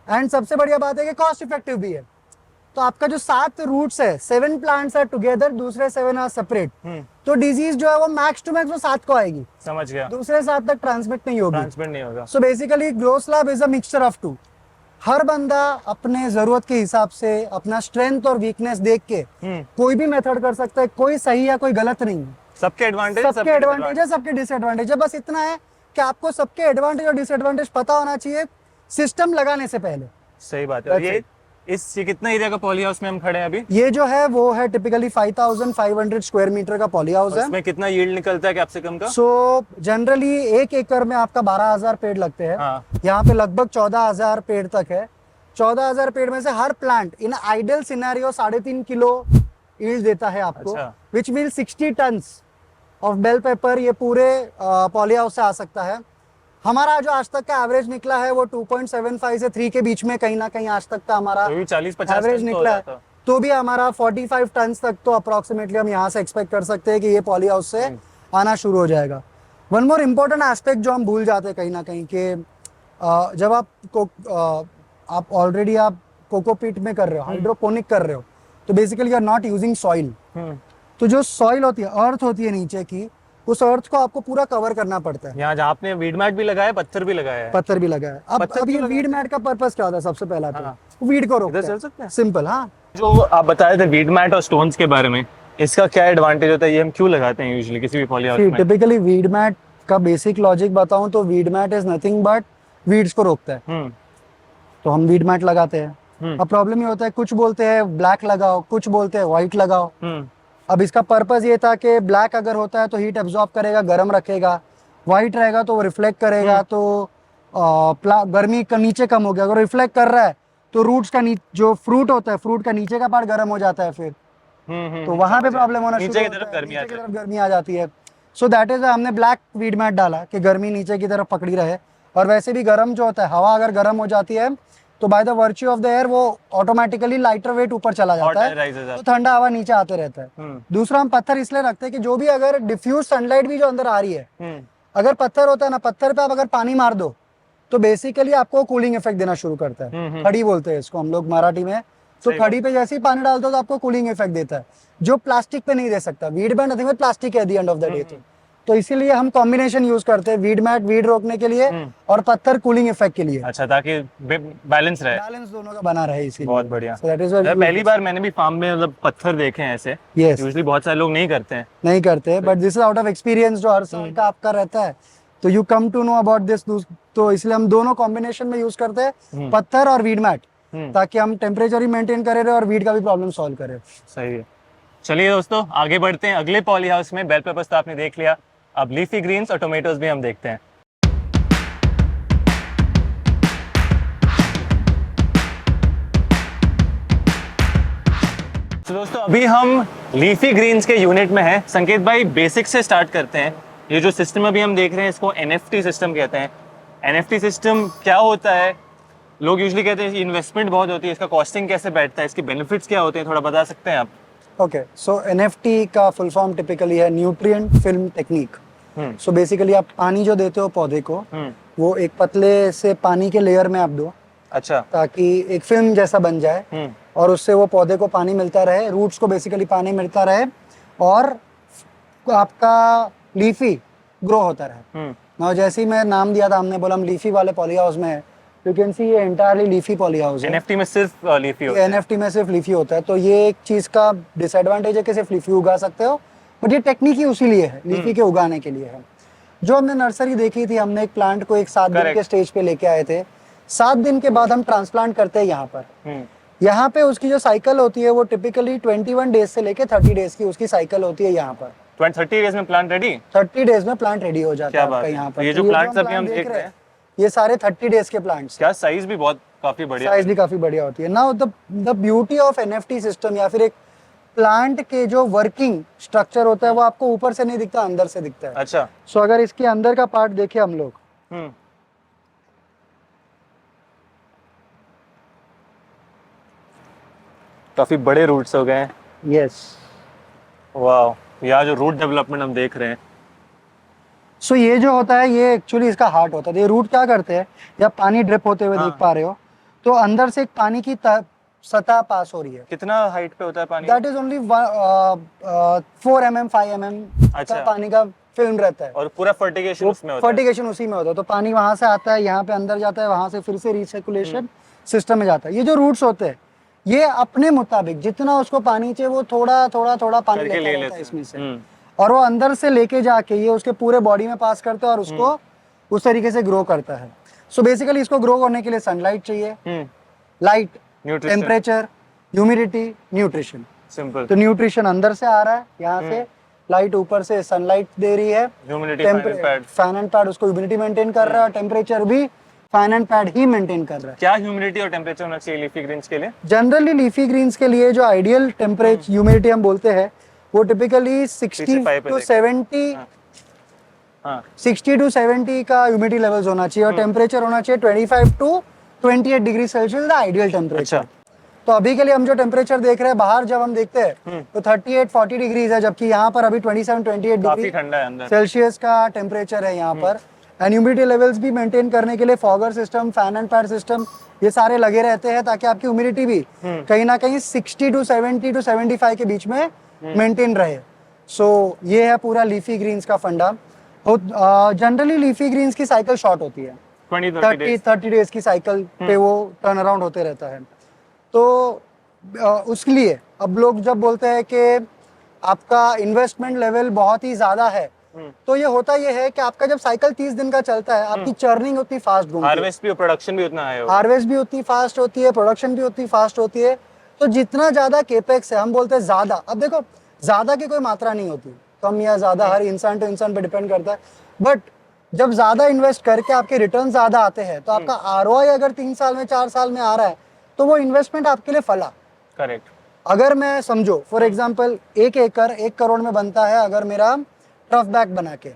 एंड सबसे बढ़िया बात है कि कॉस्ट इफेक्टिव भी है। तो आपका जो 7 रूट्स है, 7 प्लांट्स आर टुगेदर, दूसरे 7 आर सेपरेट, तो डिजीज जो है वो मैक्स टू मैक्स वो 7 को आएगी। समझ गया। दूसरे 7 तक ट्रांसमिट नहीं होगी। ट्रांसमिट नहीं होगा। So basically grow slab is a mixture of two. हर बंदा अपने जरूरत के हिसाब से अपना स्ट्रेंथ और वीकनेस देख के कोई भी मेथड कर सकता है, कोई सही या कोई गलत नहीं है। सबके एडवांटेज, सबके एडवांटेज है, सबके डिसएडवांटेज है। बस इतना है कि आपको सबके एडवांटेज और डिसएडवांटेज पता होना चाहिए सिस्टम लगाने से पहले। सही बात है। ये कितना एरिया का पॉली हाउस में हम खड़े हैं अभी? ये जो है वो है टिपिकली 5500 स्क्वायर मीटर का पॉली हाउस है। इसमें कितना यील्ड निकलता है कैप्सिकम का? सो जनरली 1 एकड़ में आपका 12,000 पेड़ लगते हैं। यहाँ पे लगभग 14,000 पेड़ तक है। 14,000 पेड़ में से हर plant in ideal scenario 3.5 kilo yield देता है आपको, which mean 60 tons of bell pepper ये पूरे पॉली हाउस से आ सकता है। हमारा जो आज तक का एवरेज निकला है वो 2.75 से 3 के बीच में कहीं ना कहीं आज तक का हमारा 40-50 एवरेज निकला है। तो भी हमारा 45 टन तक तो अप्रोक्सीमेटली हम यहाँ से एक्सपेक्ट कर सकते हैं कि ये पॉली हाउस से आना शुरू हो जाएगा। वन मोर इम्पोर्टेंट एस्पेक्ट जो हम भूल जाते हैं कहीं ना कहीं कि जब आप ऑलरेडी आप कोकोपीट में कर रहे हो, हाइड्रोपोनिक कर रहे हो, तो basically you are not using soil. तो जो सॉइल होती है, अर्थ होती है नीचे की, उस अर्थ को आपको पूरा कवर करना पड़ता है। यहाँ आपने वीड मैट भी लगाया है, पत्थर भी लगाया है। पत्थर भी लगाया है। अब ये वीड मैट का पर्पस क्या होता है? सबसे पहला तो वीड को रोकता है। सिंपल। हाँ, जो आप बता रहे थे वीड मैट और स्टोन्स के बारे में, इसका क्या एडवांटेज होता है? ये हम क्यों लगाते हैं यूजुअली किसी भी पॉली हाउस में? टिपिकली वीड मैट का बेसिक लॉजिक बताऊं तो weed mat is nothing but weeds को रोकता है। तो हम वीड मैट लगाते हैं। अब प्रॉब्लम ये होता है, कुछ बोलते हैं ब्लैक लगाओ, कुछ बोलते हैं व्हाइट लगाओ। अब इसका पर्पस ये था कि ब्लैक अगर होता है तो हीट एब्जॉर्ब करेगा, गर्म रखेगा, व्हाइट रहेगा तो वो रिफ्लेक्ट करेगा, तो गर्मी का नीचे कम हो गया। अगर रिफ्लेक्ट कर रहा है तो रूट्स का जो फ्रूट होता है, फ्रूट का नीचे का पार्ट गर्म हो जाता है, फिर तो वहां पे प्रॉब्लम होना शुरू होता है, नीचे की तरफ गर्मी आ जाती है। सो दैट इज हमने ब्लैक वीड मैट डाला कि गर्मी नीचे की तरफ पकड़ी रहे। और वैसे भी गर्म जो होता है, हवा अगर गर्म हो जाती है तो by the virtue of the air वो ऑटोमेटिकली लाइटर वेट ऊपर चला जाता है, तो ठंडा हवा नीचे आते रहता है। दूसरा, हम पत्थर इसलिए रखते हैं कि जो भी अगर डिफ्यूज सनलाइट भी जो अंदर आ रही है, अगर पत्थर होता है ना, पत्थर पे आप अगर पानी मार दो तो बेसिकली आपको कूलिंग इफेक्ट देना शुरू करता है। खड़ी बोलते हैं इसको हम लोग मराठी में। तो खड़ी पे जैसे ही पानी डालते हो तो आपको कूलिंग इफेक्ट देता है, जो प्लास्टिक पे नहीं दे सकता। Weed mat nothing but plastic है at the end of the day. तो इसीलिए हम कॉम्बिनेशन यूज करते हैं, वीड मैट वीड रोकने के लिए और पत्थर कूलिंग इफेक्ट के लिए। अच्छा, ताकि बैलेंस रहे, बैलेंस दोनों का बना रहे। इसीलिए बहुत बढ़िया। So that is why पहली बार मैंने भी फार्म में मतलब पत्थर देखे हैं ऐसे। Yes. यूजुअली बहुत सारे लोग नहीं करते, but this is out of experience जो हर साल का आपका रहता है, तो you come to know about this. तो इसलिए हम दोनों कॉम्बिनेशन में यूज करते हैं, पत्थर और वीड मैट, ताकि हम टेम्परेचर ही मेंटेन करे रहे और वीड का भी प्रॉब्लम सॉल्व करे। सही है। चलिए दोस्तों, आगे बढ़ते हैं अगले पॉली हाउस में। बेल पेपर्स तो आपने देख लिया, अब लीफी ग्रीन्स और टोमेटोज भी हम देखते हैं। तो दोस्तों, अभी हम लीफी ग्रीन्स के यूनिट में हैं। संकेत भाई, बेसिक से स्टार्ट करते हैं। ये जो सिस्टम अभी हम देख रहे हैं इसको एनएफटी सिस्टम कहते हैं। एनएफटी सिस्टम क्या होता है? लोग यूजुअली कहते हैं इन्वेस्टमेंट बहुत होती है, इसका कॉस्टिंग कैसे बैठता है, इसके बेनिफिट्स क्या होते हैं, थोड़ा बता सकते हैं आप? ओके, सो एनएफटी का फुल फॉर्म टिपिकली है nutrient film technique. So basically आप पानी जो देते हो पौधे को, वो एक पतले से पानी के लेयर में आप दो। अच्छा। ताकि एक फिल्म जैसा बन जाए और उससे वो पौधे को पानी मिलता रहे, रूट्स को बेसिकली पानी मिलता रहे, और आपका लीफी ग्रो होता रहे। ना जैसे ही मैं नाम दिया था, हमने बोला हम लीफी वाले पॉली हाउस में है, यू कैन सी ये एंटायरली लीफी पॉली हाउस है। एनएफटी में सिर्फ लीफी होता है। एनएफटी में सिर्फ लीफी होता है, तो ये एक चीज का डिसएडवांटेज है कि सिर्फ लीफी उगा सकते हो, बट ये टेक्निक ही उसी लिए है, लीफी के उगाने के लिए है। जो हमने नर्सरी देखी थी, हमने एक प्लांट को एक 7 दिन के स्टेज पे लेके आए थे। 7 दिन के बाद हम ट्रांसप्लांट करते हैं यहाँ पर। यहाँ पे उसकी जो साइकिल होती है वो टिपिकली 21 डेज से लेके 30 डेज की उसकी साइकिल होती है यहाँ पर। 30 डेज में प्लांट रेडी? 30 डेज में प्लांट रेडी हो जाता है आपका यहाँ पर। ये जो प्लांट्स अभी हम देख रहे हैं, ये सारे 30 डेज के प्लांट्स। क्या साइज भी बहुत काफी बढ़िया, साइज भी काफी बढ़िया होती है। Now the beauty of NFT system या फिर एक प्लांट के जो वर्किंग स्ट्रक्चर होता है वो आपको ऊपर से नहीं दिखता, अंदर से दिखता है। अच्छा। सो अगर इसके अंदर का पार्ट देखें हम लोग, काफी बड़े रूट्स हो गए हैं। यस। वाह, यहाँ जो रूट डेवलपमेंट हम देख रहे हैं। सो ये जो होता है ये एक्चुअली इसका हार्ट होता है। ये रूट क्या करते हैं, जब पानी ड्रिप होते हुए देख पा रहे हो, तो अंदर से एक पानी की सतह पास हो रही है। कितना हाइट पे होता है पानी? That is only 4 mm 5 mm अच्छा। का पानी का फिल्म रहता है, और पूरा फर्टिगेशन उसमें होता है। फर्टिगेशन उसी में होता है। तो पानी वहां से आता है, यहाँ पे अंदर जाता है, वहां से फिर से रिसर्कुलेशन सिस्टम में जाता है। ये जो रूट्स होते हैं ये अपने मुताबिक जितना उसको पानी चाहिए वो थोड़ा थोड़ा थोड़ा पानी लेता रहता है इसमें से, और वो अंदर से लेके जाके ये उसके पूरे बॉडी में पास करता है और उसको उस तरीके से ग्रो करता है। सो बेसिकली इसको ग्रो करने के लिए सनलाइट चाहिए, light, temperature, humidity, nutrition. Simple. तो न्यूट्रिशन अंदर से आ रहा है यहाँ से, लाइट ऊपर से सनलाइट दे रही है, फैन एंड पैड उसको ह्यूमिडिटी मेंटेन कर रहा है, टेम्परेचर भी फैन एंड पैड ही मेंटेन कर रहा है। क्या ह्यूमिडिटी और टेम्परेचर होना चाहिए लीफी ग्रीन्स के लिए? जनरली लीफी ग्रीन्स के लिए जो आइडियल टेम्परेचर ह्यूमिडिटी हम बोलते हैं वो टिपिकली 60 to 70 का ह्यूमिडिटी लेवल्स होना चाहिए, और टेम्परेचर होना चाहिए 25 to 28 degree Celsius ideal temperature. तो अभी के लिए हम जो टेम्परेचर देख रहे हैं बाहर जब हम देखते हैं तो 38-40 डिग्रीज है, जबकि यहाँ पर अभी 27-28 डिग्री सेल्सियस का टेम्परेचर है यहाँ पर। एंड ह्यूमिडिटी लेवल्स भी मेंटेन करने के लिए fogger system, fan and pad system ये सारे लगे रहते हैं, ताकि आपकी ह्यूमिडिटी भी कहीं ना कहीं 60 to 70 to 75 के बीच में मेंटेन रहे। सो ये है पूरा लीफी ग्रीन्स का फंडा। जनरली लीफी ग्रीन्स की साइकिल शॉर्ट होती है, 30 डेज की साइकिल पे वो टर्न अराउंड होते रहता है। तो उसके लिए अब लोग जब बोलते हैं कि आपका इन्वेस्टमेंट लेवल बहुत ही ज्यादा है, तो ये होता ये है कि आपका जब साइकिल 30 दिन का चलता है, आपकी चर्निंग उतनी फास्ट घूमती है, हार्वेस्ट भी और प्रोडक्शन भी उतना है, हार्वेस्ट भी उतनी फास्ट होती है, प्रोडक्शन भी उतनी फास्ट होती है। तो जितना ज्यादा केपेक्स है, हम बोलते हैं ज्यादा, अब देखो ज्यादा की कोई मात्रा नहीं होती, कम या ज्यादा हर इंसान टू इंसान पे डिपेंड करता है, बट जब ज्यादा इन्वेस्ट करके आपके रिटर्न ज्यादा आते हैं तो आपका आरओआई अगर 3 साल में 4 साल में आ रहा है तो वो इन्वेस्टमेंट आपके लिए फला। करेक्ट। अगर मैं समझो फॉर एग्जांपल 1 एकड़ 1 करोड़ में बनता है, अगर मेरा ट्रफ बैग बना के,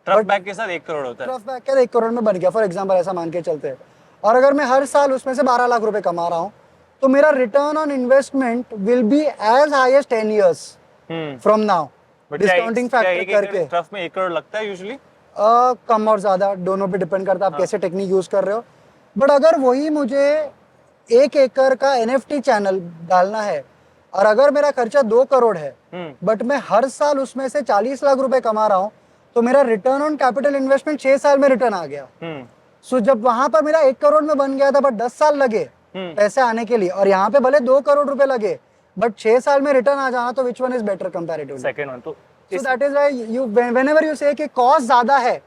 ट्रफ बैग के साथ 1 करोड़ होता है, ट्रफ बैग के 1 करोड़ में बन गया फॉर एग्जांपल, ऐसा मान के चलते हैं, और अगर मैं हर साल उसमें से 12 लाख रुपए कमा रहा हूँ तो मेरा return on investment will be as high as 10 years from now, discounting factor करके। ट्रफ में 1 करोड़ लगता है यूजुअली, कम और ज्यादा दोनों पे डिपेंड करता है आप कैसे टेक्निक यूज कर रहे हो। बट अगर वही मुझे 1 एकड़ का एनएफटी चैनल डालना है और अगर मेरा खर्चा 2 करोड़ है बट मैं हर साल उसमें से 40 लाख रुपए कमा रहा हूँ, तो मेरा रिटर्न ऑन कैपिटल इन्वेस्टमेंट 6 साल में रिटर्न आ गया। सो जब वहां पर मेरा 1 करोड़ में बन गया था बट 10 साल लगे पैसे आने के लिए, और यहाँ पे भले 2 करोड़ रुपए लगे बट 6 साल में रिटर्न आ जाना, तो which one is better comparatively? Second one. तो So that is why you whenever you say कि कॉस्ट ज्यादा है,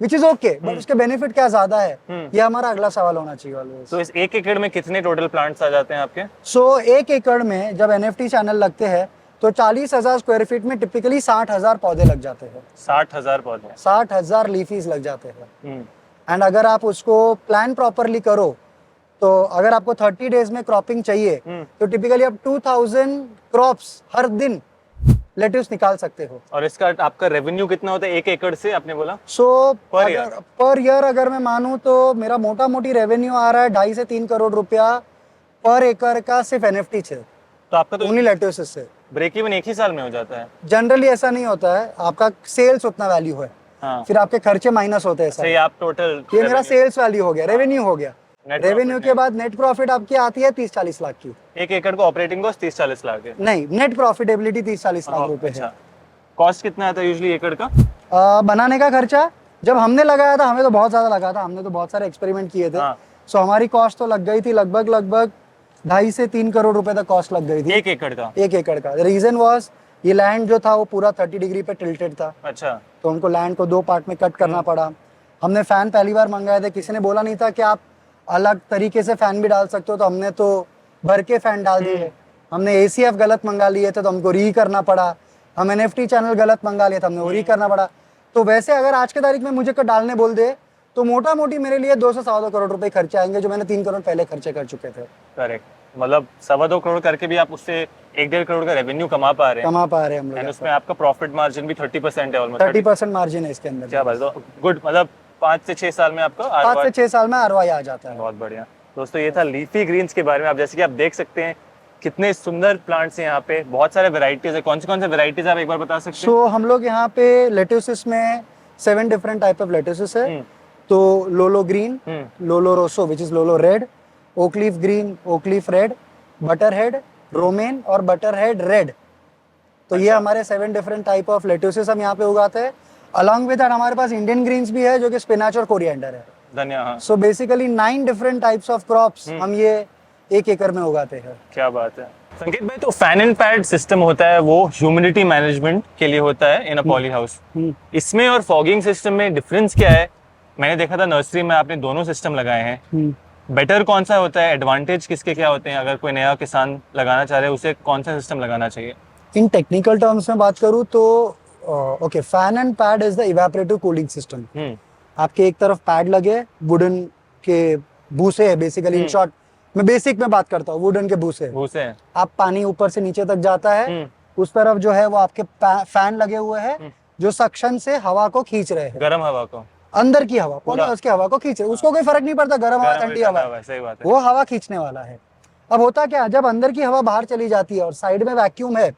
which is okay, but उसके बेनिफिट क्या ज्यादा है, ये हमारा अगला सवाल होना चाहिए always। तो इस 1 एकड़ में कितने टोटल प्लांट्स आ जाते हैं आपके? So 1 एकड़ में जब एनएफटी चैनल लगते हैं तो 40,000 स्क्वायर फीट में टिपिकली 60,000 पौधे लग जाते हैं। 60,000 पौधे, 60,000 लीफीज लग जाते हैं। एंड अगर आप उसको प्लान प्रॉपरली करो तो अगर आपको 30 डेज में क्रॉपिंग चाहिए तो टिपिकली आप 2000 क्रॉप्स हर दिन लेट्यूस निकाल सकते हो। और इसका आपका रेवेन्यू कितना होता है 1 एकड़ से, आपने बोला? पर ईयर अगर मैं मानूं तो मेरा मोटा मोटी रेवेन्यू आ रहा है 2.5 से 3 करोड़ रुपया पर एकड़ का सिर्फ एनएफटी से। तो आपका तो ओनली लेट्यूस से ब्रेक इवन 1 ही साल में हो जाता है? जनरली ऐसा नहीं होता है, आपका सेल्स उतना वैल्यू है, फिर आपके खर्चे माइनस होते हैं। आप टोटल, ये मेरा सेल्स वैल्यू हो गया, रेवेन्यू हो गया। रेवेन्यू के बाद नेट प्रॉफिट आपकी आती है 30-40 लाख की। 1 एकड़ को ऑपरेटिंग कॉस्ट 30-40 लाख है? नहीं, नेट प्रॉफिटेबिलिटी 30-40 लाख रुपए है। कॉस्ट कितना आता है यूजुअली एकड़ का? बनाने का खर्चा जब हमने लगाया था हमें तो बहुत ज़्यादा लगा था, हमने तो बहुत सारे एक्सपेरिमेंट किए थे। हाँ। सो हमारी कॉस्ट तो लग गई थी लगभग 2.5 से 3 करोड़ रुपए तक कॉस्ट लग गई थी 1 एकड़ का? 1 एकड़ का। रीज़न वॉज ये लैंड जो था वो पूरा 30 डिग्री पे टिल्टेड था, अच्छा। तो हमको लैंड को 2 पार्ट में कट करना पड़ा। हमने फ़ैन पहली बार मंगाए थे, किसी ने बोला नहीं था कि आप अलग तरीके से फ़ैन भी डाल सकते हो, तो हमने तो भर के फ़ैन डाल दिए। हमने ACF गलत मंगा लिए थे तो हमको री करना पड़ा। हम NFT चैनल गलत मंगा लिए थे, हमने वो री करना पड़ा। तो वैसे अगर आज के तारीख में मुझे को डालने बोल दे तो मोटा मोटी मेरे लिए 2 से 2.25 करोड़ रुपए खर्चे आएंगे, जो मैंने 3 करोड़ पहले खर्चे कर चुके थे। करेक्ट, मतलब 2.25 करोड़ करके भी आप उससे 1-1.5 करोड़ का रेवेन्यू कमा पा रहे हैं। कमा पा रहे हैं हम लोग, एंड उसमें आपका प्रॉफिट मार्जिन भी 30% है ऑलमोस्ट। 30% मार्जिन है इसके अंदर। क्या बात है, गुड। मतलब 5 से 6 साल में आपका 5 से 6 साल में ROI आ जाता है। बहुत बढ़िया दोस्तों, ये था लीफी ग्रीन्स के बारे में। आप जैसे कि आप देख सकते हैं कितने सुंदर प्लांट्स हैं यहाँ पे, बहुत सारे वेराइटीज है। कौन से वेराइटीज आप एक बार बता सकते हैं? सो हम लोग यहाँ पे लेट्यूसेस में 7 डिफरेंट टाइप ऑफ लेट्यूसेस है। तो lollo green, lollo rosso which is lollo red, oakleaf green, oakleaf red, butter head, romaine और बटर हेड रेड। तो ये हमारे 7 डिफरेंट टाइप ऑफ लेट्यूसेस हम यहाँ पे उगाते हैं। अलॉन्ग विद दैट हमारे पास इंडियन ग्रीन्स भी है जो कि स्पिनाच और कोरिएंडर है। धनिया, हाँ। So basically 9 different types of crops हम ये 1 एकड़ में उगाते हैं। क्या बात है संकेत भाई। तो फैन एंड पैड सिस्टम होता है वो ह्यूमिडिटी मैनेजमेंट के लिए होता है इन अ पॉली हाउस। इसमें और फॉगिंग सिस्टम में डिफरेंस क्या है? मैंने देखा था नर्सरी में आपने दोनों सिस्टम लगाए हैं। बेटर कौन सा होता है, एडवांटेज किसके क्या होते हैं? अगर कोई नया किसान लगाना चाह रहे है उसे कौन सा सिस्टम लगाना चाहिए? इन टेक्निकल टर्म्स में बात करूँ तो okay, fan and pad is the evaporative cooling system. आपके एक तरफ पैड लगे, वुडन के भूसे है बेसिकली। इन शॉर्ट मैं बेसिक में बात करता हूँ, वुडन के भूसे हैं। आप पानी ऊपर से नीचे तक जाता है, उस तरफ जो है वो आपके फैन लगे हुए हैं जो सक्शन से हवा को खींच रहे हैं, गर्म हवा को, अंदर की हवा उसकी हवा को खींच रहे। उसको कोई फर्क नहीं पड़ता गर्म हवा ठंडी हवा, सही बात है, वो हवा खींचने वाला है। अब होता क्या, जब अंदर की हवा बाहर चली जाती है और साइड में वैक्यूम है,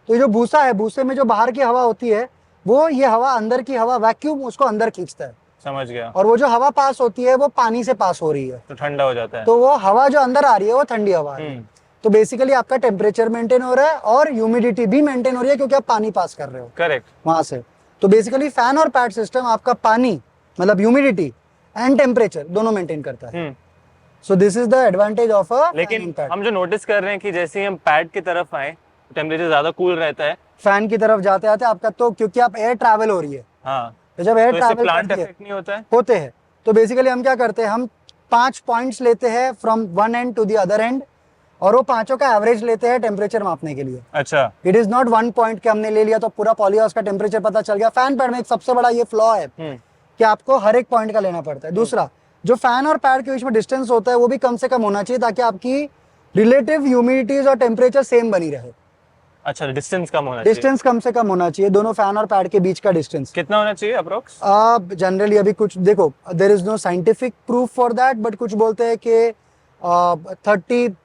तो ये जो भूसा है, भूसे में जो बाहर की हवा होती है वो ये हवा अंदर की हवा वैक्यूम उसको अंदर खींचता है। समझ गया। और वो जो हवा पास होती है वो पानी से पास हो रही है, तो ठंडा हो जाता है। तो वो हवा जो अंदर आ रही है वो ठंडी हवा है। तो बेसिकली आपका टेम्परेचर मेंटेन हो रहा है और ह्यूमिडिटी भी मेंटेन हो रही है क्योंकि आप पानी पास कर रहे हो करेक्ट वहां से। तो बेसिकली फैन और पैड सिस्टम आपका पानी मतलब ह्यूमिडिटी एंड टेम्परेचर दोनों मेंटेन करता है। सो this is the advantage of a लेकिन हम जो नोटिस कर रहे हैं कि जैसे ही हम पैड की तरफ आए टेम्परेचर ज्यादा कूल रहता है, फैन की तरफ जाते आते आपका, तो क्योंकि आप एयर ट्रैवल हो रही है। हाँ, तो जब एयर तो ट्रैवल प्लांट इफेक्ट नहीं होता है? होते हैं। तो बेसिकली हम क्या करते हैं, हम 5 पॉइंट्स लेते हैं from one end to the other end, और वो पांचों का एवरेज लेते हैं टेम्परेचर मापने के लिए। अच्छा, इट इज नॉट 1 पॉइंट के हमने ले लिया तो पूरा पॉलीहाउस का टेम्परेचर पता चल गया। फैन पैड में एक सबसे बड़ा ये फ्लॉ है कि आपको हर एक पॉइंट का लेना पड़ता है। दूसरा, जो फैन और पैड के बीच में डिस्टेंस होता है वो भी कम से कम होना चाहिए ताकि आपकी रिलेटिव ह्यूमिडिटीज और टेम्परेचर सेम बनी रहे। अच्छा, डिस्टेंस कम होना चाहिए। डिस्टेंस कम से कम होना चाहिए दोनों फैन और पैड के बीच का डिस्टेंस। कितना होना चाहिए अप्रोक्स? जनरली अभी कुछ देखो, there is no scientific proof for that, but कुछ बोलते हैं कि 30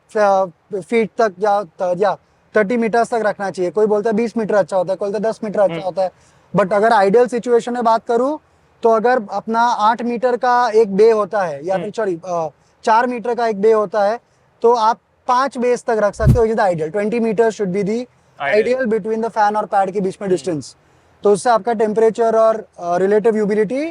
फीट तक या 30 मीटर्स तक रखना चाहिए। कोई बोलता है 20 मीटर अच्छा होता है, कोई बोलता है 10 मीटर अच्छा होता है। बट अगर आइडियल सिचुएशन में बात करूं तो अगर अपना 8 मीटर का एक बे होता है या फिर सॉरी 4 मीटर का एक बे होता है तो आप 5 बेस तक रख सकते हो। Is the ideal 20 metre should be the ideal between the fan और पैड के बीच में डिस्टेंस। तो उससे आपका टेम्परेचर और रिलेटिव ह्यूमिडिटी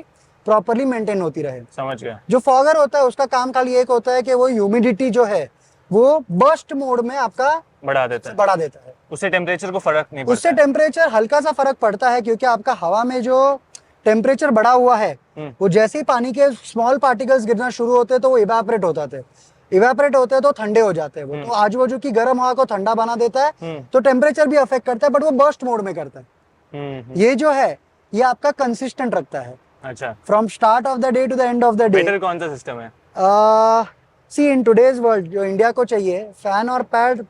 प्रॉपर्ली मेंटेन होती रहे। समझ गया। जो फॉगर होता है उसका काम खाली एक होता है कि वो ह्यूमिडिटी जो है वो बर्स्ट मोड में आपका बढ़ा देता है। उससे टेम्परेचर को फर्क नहीं पड़ता? उससे टेम्परेचर हल्का सा फर्क पड़ता है क्योंकि आपका हवा में जो टेम्परेचर बढ़ा हुआ है वो जैसे ही पानी के स्मॉल पार्टिकल्स गिरना शुरू होते हैं तो वो इवेपोरेट होते हैं तो ठंडे हो जाते हैं वो। तो आजू बाजू की गर्म हवा को ठंडा बना देता है, तो टेम्परेचर भी अफेक्ट करता है, बट वो बर्स्ट मोड में करता है। ये जो है ये आपका कंसिस्टेंट रखता है। अच्छा, from start of the day to the end of the day. Better कौन सा सिस्टम है? सी इन टुडेज वर्ल्ड जो इंडिया को चाहिए, फैन और पैड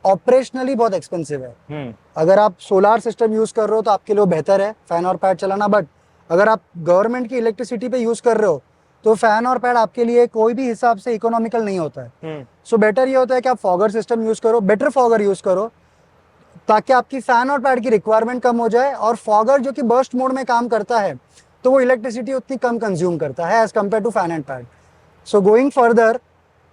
ऑपरेशनली बहुत एक्सपेंसिव है। अगर आप सोलार सिस्टम यूज कर रहे हो तो आपके लिए बेहतर है फैन और पैड चलाना, बट अगर आप गवर्नमेंट की इलेक्ट्रिसिटी पे यूज कर रहे हो तो फैन और पैड आपके लिए कोई भी हिसाब से इकोनॉमिकल नहीं होता है। सो बेटर ये होता है कि आप फॉगर सिस्टम यूज करो, बेटर फॉगर यूज करो, ताकि आपकी फैन और पैड की रिक्वायरमेंट कम हो जाए। और फॉगर जो कि बर्स्ट मोड में काम करता है तो वो इलेक्ट्रिसिटी उतनी कम कंज्यूम करता है as compare to fan and pad. So going further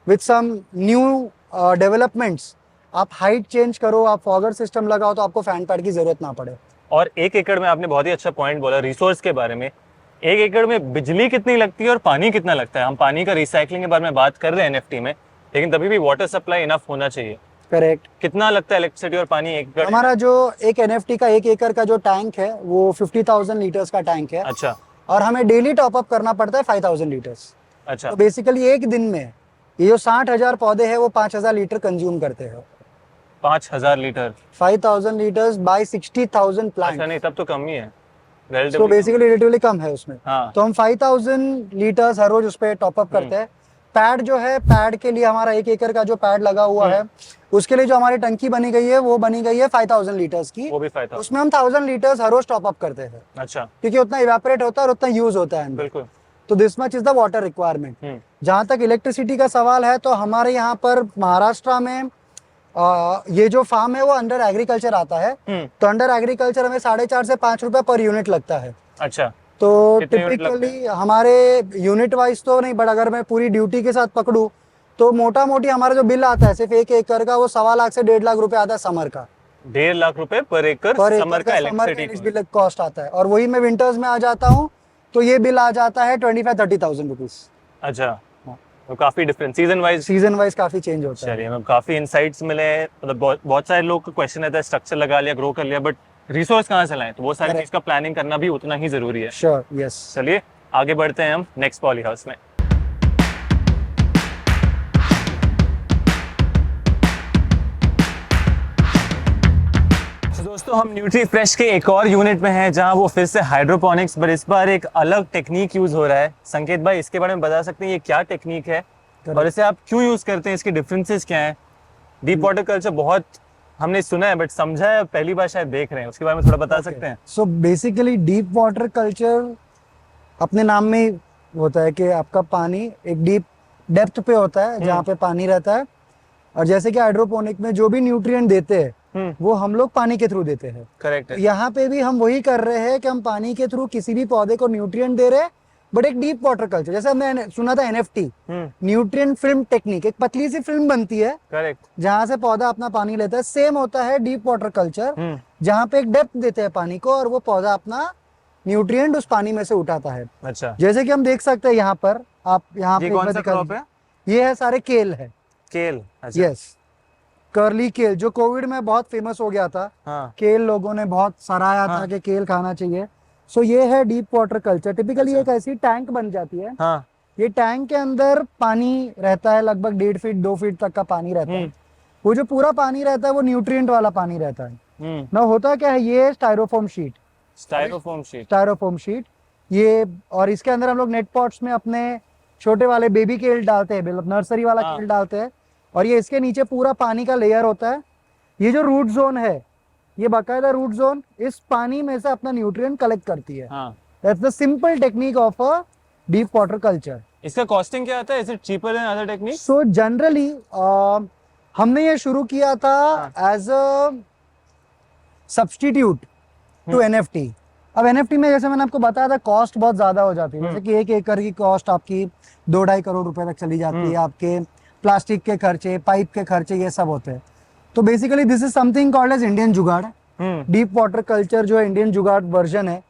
with some new developments, आप हाइट चेंज करो, आप फॉगर सिस्टम लगाओ तो आपको फैन पैड की जरूरत ना पड़े। और 1 एकड़ में आपने बहुत ही अच्छा पॉइंट बोला रिसोर्स के बारे में। 1 एकड़ में बिजली कितनी लगती है और पानी कितना लगता है? हम पानी का रिसाइकलिंग के बारे में बात कर रहे हैं एनएफटी में, लेकिन तभी भी वाटर सप्लाई इनफ होना चाहिए। करेक्ट। कितना लगता है इलेक्ट्रिसिटी और पानी 1 एकड़? हमारा जो एक एनएफटी का 1 एकड़ का जो टैंक है वो 50,000 लीटर्स का टैंक है। अच्छा और हमें डेली टॉप अप करना पड़ता है 5,000 लीटर्स। अच्छा। तो बेसिकली एक दिन में ये जो 60,000 पौधे हैं वो 5,000 लीटर कंज्यूम करते हैं। 5,000 लीटर? 5,000 litres bye 60,000 plant. अच्छा नहीं, तब तो कम ही है। तो बेसिकली रिलेटिवली कम है उसमें। हाँ। तो हम 5,000 लीटर्स हर रोज उस पर टॉप अप करते हैं। पैड जो है, पैड के लिए हमारा 1 एकड़ का जो पैड लगा हुआ है उसके लिए जो हमारी टंकी बनी गई है वो बनी गई है 5,000 लीटर्स की। वो भी 5,000? उसमें हम 1,000 लीटर्स हर रोज टॉप अप करते हैं। अच्छा। क्योंकि उतना इवेपोरेट होता है और उतना यूज होता है। बिल्कुल। तो this much is the water requirement. जहां तक इलेक्ट्रिसिटी का सवाल है तो हमारे यहाँ पर महाराष्ट्र में ये जो फार्म है वो अंडर एग्रीकल्चर आता है। तो अंडर एग्रीकल्चर हमें 4.5 से 5 रुपए पर यूनिट लगता है। अच्छा। तो कितने यूनिट लगते टिपिकली हमारे यूनिट वाइज तो नहीं, बट अगर मैं पूरी ड्यूटी के साथ पकड़ूं तो मोटा मोटी हमारा जो बिल आता है सिर्फ 1 एकड़ का वो 1.25 लाख से 1.5 लाख रुपए आता है समर का। 1.5 लाख रुपए पर एकड़ समर का इलेक्ट्रिसिटी बिल कॉस्ट आता है। और वही मैं विंटर्स में आ जाता हूँ तो ये बिल आ जाता है 25-30,000 रुपीज। अच्छा। तो काफी डिफरेंट सीजन वाइज काफी चेंज होता है। चलिए, हमें काफी इनसाइट्स मिले हैं। मतलब बहुत सारे लोग का क्वेश्चन रहता है स्ट्रक्चर लगा लिया, ग्रो कर लिया, बट रिसोर्स कहाँ से लाएं? तो वो सारी चीज का प्लानिंग करना भी उतना ही जरूरी है। Sure, yes. चलिए आगे बढ़ते हैं हम नेक्स्ट पॉली हाउस में। दोस्तों हम न्यूट्री फ्रेश के एक और यूनिट में हैं जहां वो फिर से हाइड्रोपोनिक्स, पर इस बार एक अलग टेक्निक यूज हो रहा है। संकेत भाई, इसके बारे में बता सकते हैं ये क्या टेक्निक है और इसे आप क्यों यूज करते हैं, इसके डिफरेंसेस क्या हैं? डीप वाटर कल्चर बहुत हमने सुना है बट समझा है पहली बार शायद देख रहे हैं, उसके बारे में थोड़ा बता सकते हैं? So basically deep water culture अपने नाम में ही होता है कि आपका पानी एक डीप डेप्थ पे होता है जहाँ पे पानी रहता है। और जैसे कि हाइड्रोपोनिक में जो भी न्यूट्रिएंट देते हैं वो हम लोग पानी के थ्रू देते हैं। करेक्ट है। यहाँ पे भी हम वही कर रहे हैं कि हम पानी के थ्रू किसी भी पौधे को न्यूट्रिएंट दे रहे हैं, बट एक डीप वाटर कल्चर। जैसे हमने सुना था एनएफटी, न्यूट्रिएंट फिल्म टेक्निक, एक पतली सी फिल्म बनती है करेक्ट, जहां से पौधा अपना पानी लेता है। सेम होता है डीप वाटर कल्चर, जहाँ पे एक डेप्थ देते हैं पानी को और वो पौधा अपना न्यूट्रिएंट उस पानी में से उठाता है। अच्छा। जैसे कि हम देख सकते हैं यहाँ पर, आप यहाँ पे कौन सा क्रॉप है? ये है सारे केल है। केल? अच्छा। यस, कर्ली केल जो कोविड में बहुत फेमस हो गया था। हाँ। केल लोगों ने बहुत सराहा था कि केल खाना चाहिए। सो ये है डीप वाटर कल्चर। टिपिकली एक ऐसी टैंक बन जाती है। हाँ। ये टैंक के अंदर पानी रहता है, लगभग 1.5 फीट 2 फीट तक का पानी रहता है। वो जो पूरा पानी रहता है वो न्यूट्रिएंट वाला पानी रहता है। ना होता क्या है, ये स्टाइरोफोम शीट, स्टाइरोफोम शीट ये, और इसके अंदर हम लोग नेट पॉट्स में अपने छोटे वाले बेबी केल डालते हैं, मतलब नर्सरी वाला केल डालते हैं। और ये इसके नीचे पूरा पानी का लेयर होता है। ये जो रूट जोन है, ये बाकायदा रूट जोन इस पानी में से अपना न्यूट्रिएंट कलेक्ट करती है। That's the simple technique of a deep water culture. इसका कॉस्टिंग क्या आता है? Is it cheaper than other technique? So generally हमने ये शुरू किया था as a substitute to NFT. अब एनएफटी में जैसे मैंने आपको बताया था कॉस्ट बहुत ज्यादा हो जाती है। जैसे कि 1 एकड़ की कॉस्ट आपकी 2-2.5 करोड़ रुपए तक चली जाती है। आपके प्लास्टिक के खर्चे, पाइप के खर्चे, ये सब होते हैं। तो basically this is something called as Indian jugaad. Deep water culture जो है इंडियन जुगाड़ वर्जन है।